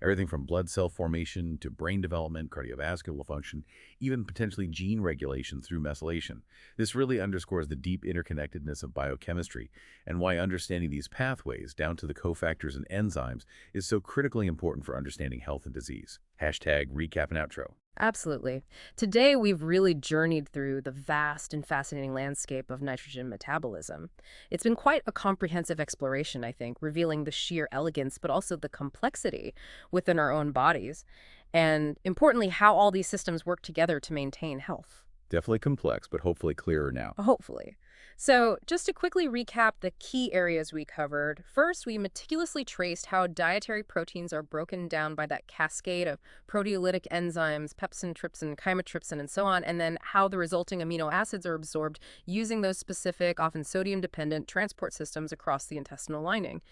Everything from blood cell formation to brain development, cardiovascular function, even potentially gene regulation through methylation. This really underscores the deep interconnectedness of biochemistry and why understanding these pathways down to the cofactors and enzymes is so critically important for understanding health and disease. #recap and outro. Absolutely. Today, we've really journeyed through the vast and fascinating landscape of nitrogen metabolism. It's been quite a comprehensive exploration, I think, revealing the sheer elegance, but also the complexity within our own bodies, and importantly, how all these systems work together to maintain health. Definitely complex, but hopefully clearer now. Hopefully. So, just to quickly recap the key areas we covered, first, we meticulously traced how dietary proteins are broken down by that cascade of proteolytic enzymes, pepsin, trypsin, chymotrypsin, and so on, and then how the resulting amino acids are absorbed using those specific, often sodium-dependent transport systems across the intestinal lining.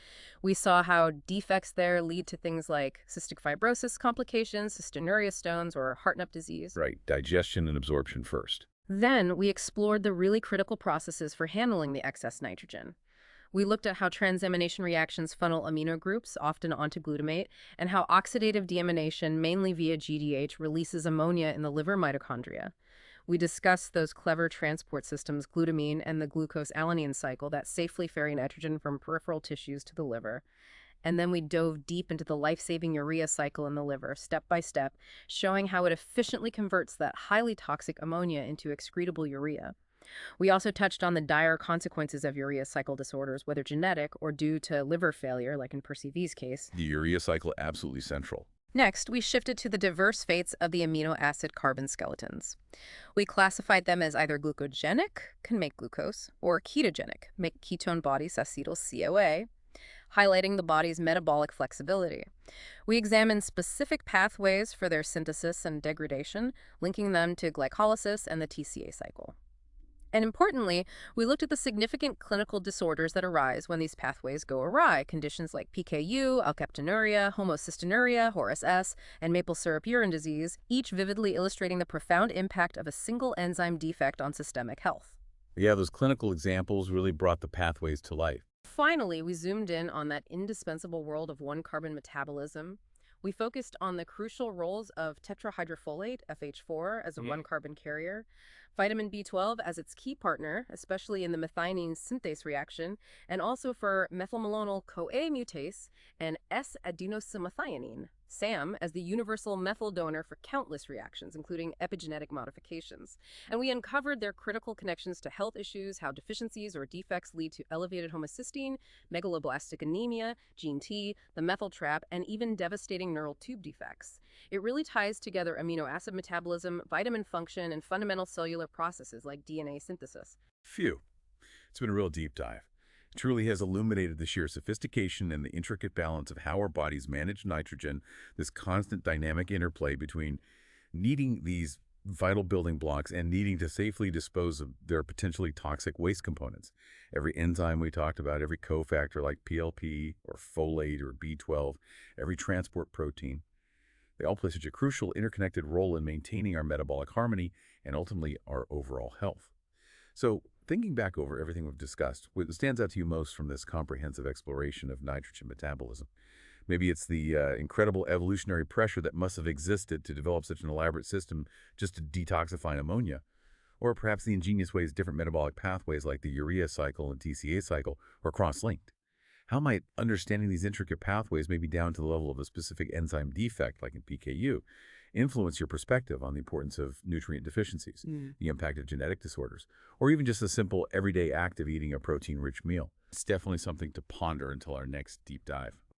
We saw how defects there lead to things like cystic fibrosis complications, cystinuria stones, or heart-nut disease. Right, digestion and absorption first. Then we explored the really critical processes for handling the excess nitrogen. We looked at how transamination reactions funnel amino groups, often onto glutamate, and how oxidative deamination, mainly via GDH, releases ammonia in the liver mitochondria. We discussed those clever transport systems, glutamine and the glucose-alanine cycle, that safely ferry nitrogen from peripheral tissues to the liver. And then we dove deep into the life-saving urea cycle in the liver, step by step, showing how it efficiently converts that highly toxic ammonia into excretable urea. We also touched on the dire consequences of urea cycle disorders, whether genetic or due to liver failure, like in Percy V's case. The urea cycle absolutely central. Next, we shifted to the diverse fates of the amino acid carbon skeletons. We classified them as either glucogenic, can make glucose, or ketogenic, make ketone bodies acetyl CoA, highlighting the body's metabolic flexibility. We examined specific pathways for their synthesis and degradation, linking them to glycolysis and the TCA cycle. And importantly, we looked at the significant clinical disorders that arise when these pathways go awry, conditions like PKU, alkaptonuria, homocystinuria, Horace S, and maple syrup urine disease, each vividly illustrating the profound impact of a single enzyme defect on systemic health. Yeah, those clinical examples really brought the pathways to life. Finally, we zoomed in on that indispensable world of one-carbon metabolism. We focused on the crucial roles of tetrahydrofolate, FH4, as a one-carbon carrier, vitamin B12 as its key partner, especially in the methionine synthase reaction, and also for methylmalonyl-CoA mutase and S-adenosylmethionine, SAM, as the universal methyl donor for countless reactions, including epigenetic modifications. And we uncovered their critical connections to health issues, how deficiencies or defects lead to elevated homocysteine, megaloblastic anemia, gene T, the methyl trap, and even devastating neural tube defects. It really ties together amino acid metabolism, vitamin function, and fundamental cellular processes like DNA synthesis. Phew. It's been a real deep dive. It truly has illuminated the sheer sophistication and the intricate balance of how our bodies manage nitrogen, this constant dynamic interplay between needing these vital building blocks and needing to safely dispose of their potentially toxic waste components. Every enzyme we talked about, every cofactor like PLP or folate or B12, every transport protein, they all play such a crucial interconnected role in maintaining our metabolic harmony and ultimately our overall health. So, thinking back over everything we've discussed, what stands out to you most from this comprehensive exploration of nitrogen metabolism? Maybe it's the incredible evolutionary pressure that must have existed to develop such an elaborate system just to detoxify ammonia. Or perhaps the ingenious ways different metabolic pathways like the urea cycle and TCA cycle are cross-linked. How might understanding these intricate pathways, maybe down to the level of a specific enzyme defect like in PKU, influence your perspective on the importance of nutrient deficiencies, the impact of genetic disorders, or even just the simple everyday act of eating a protein-rich meal? It's definitely something to ponder until our next deep dive.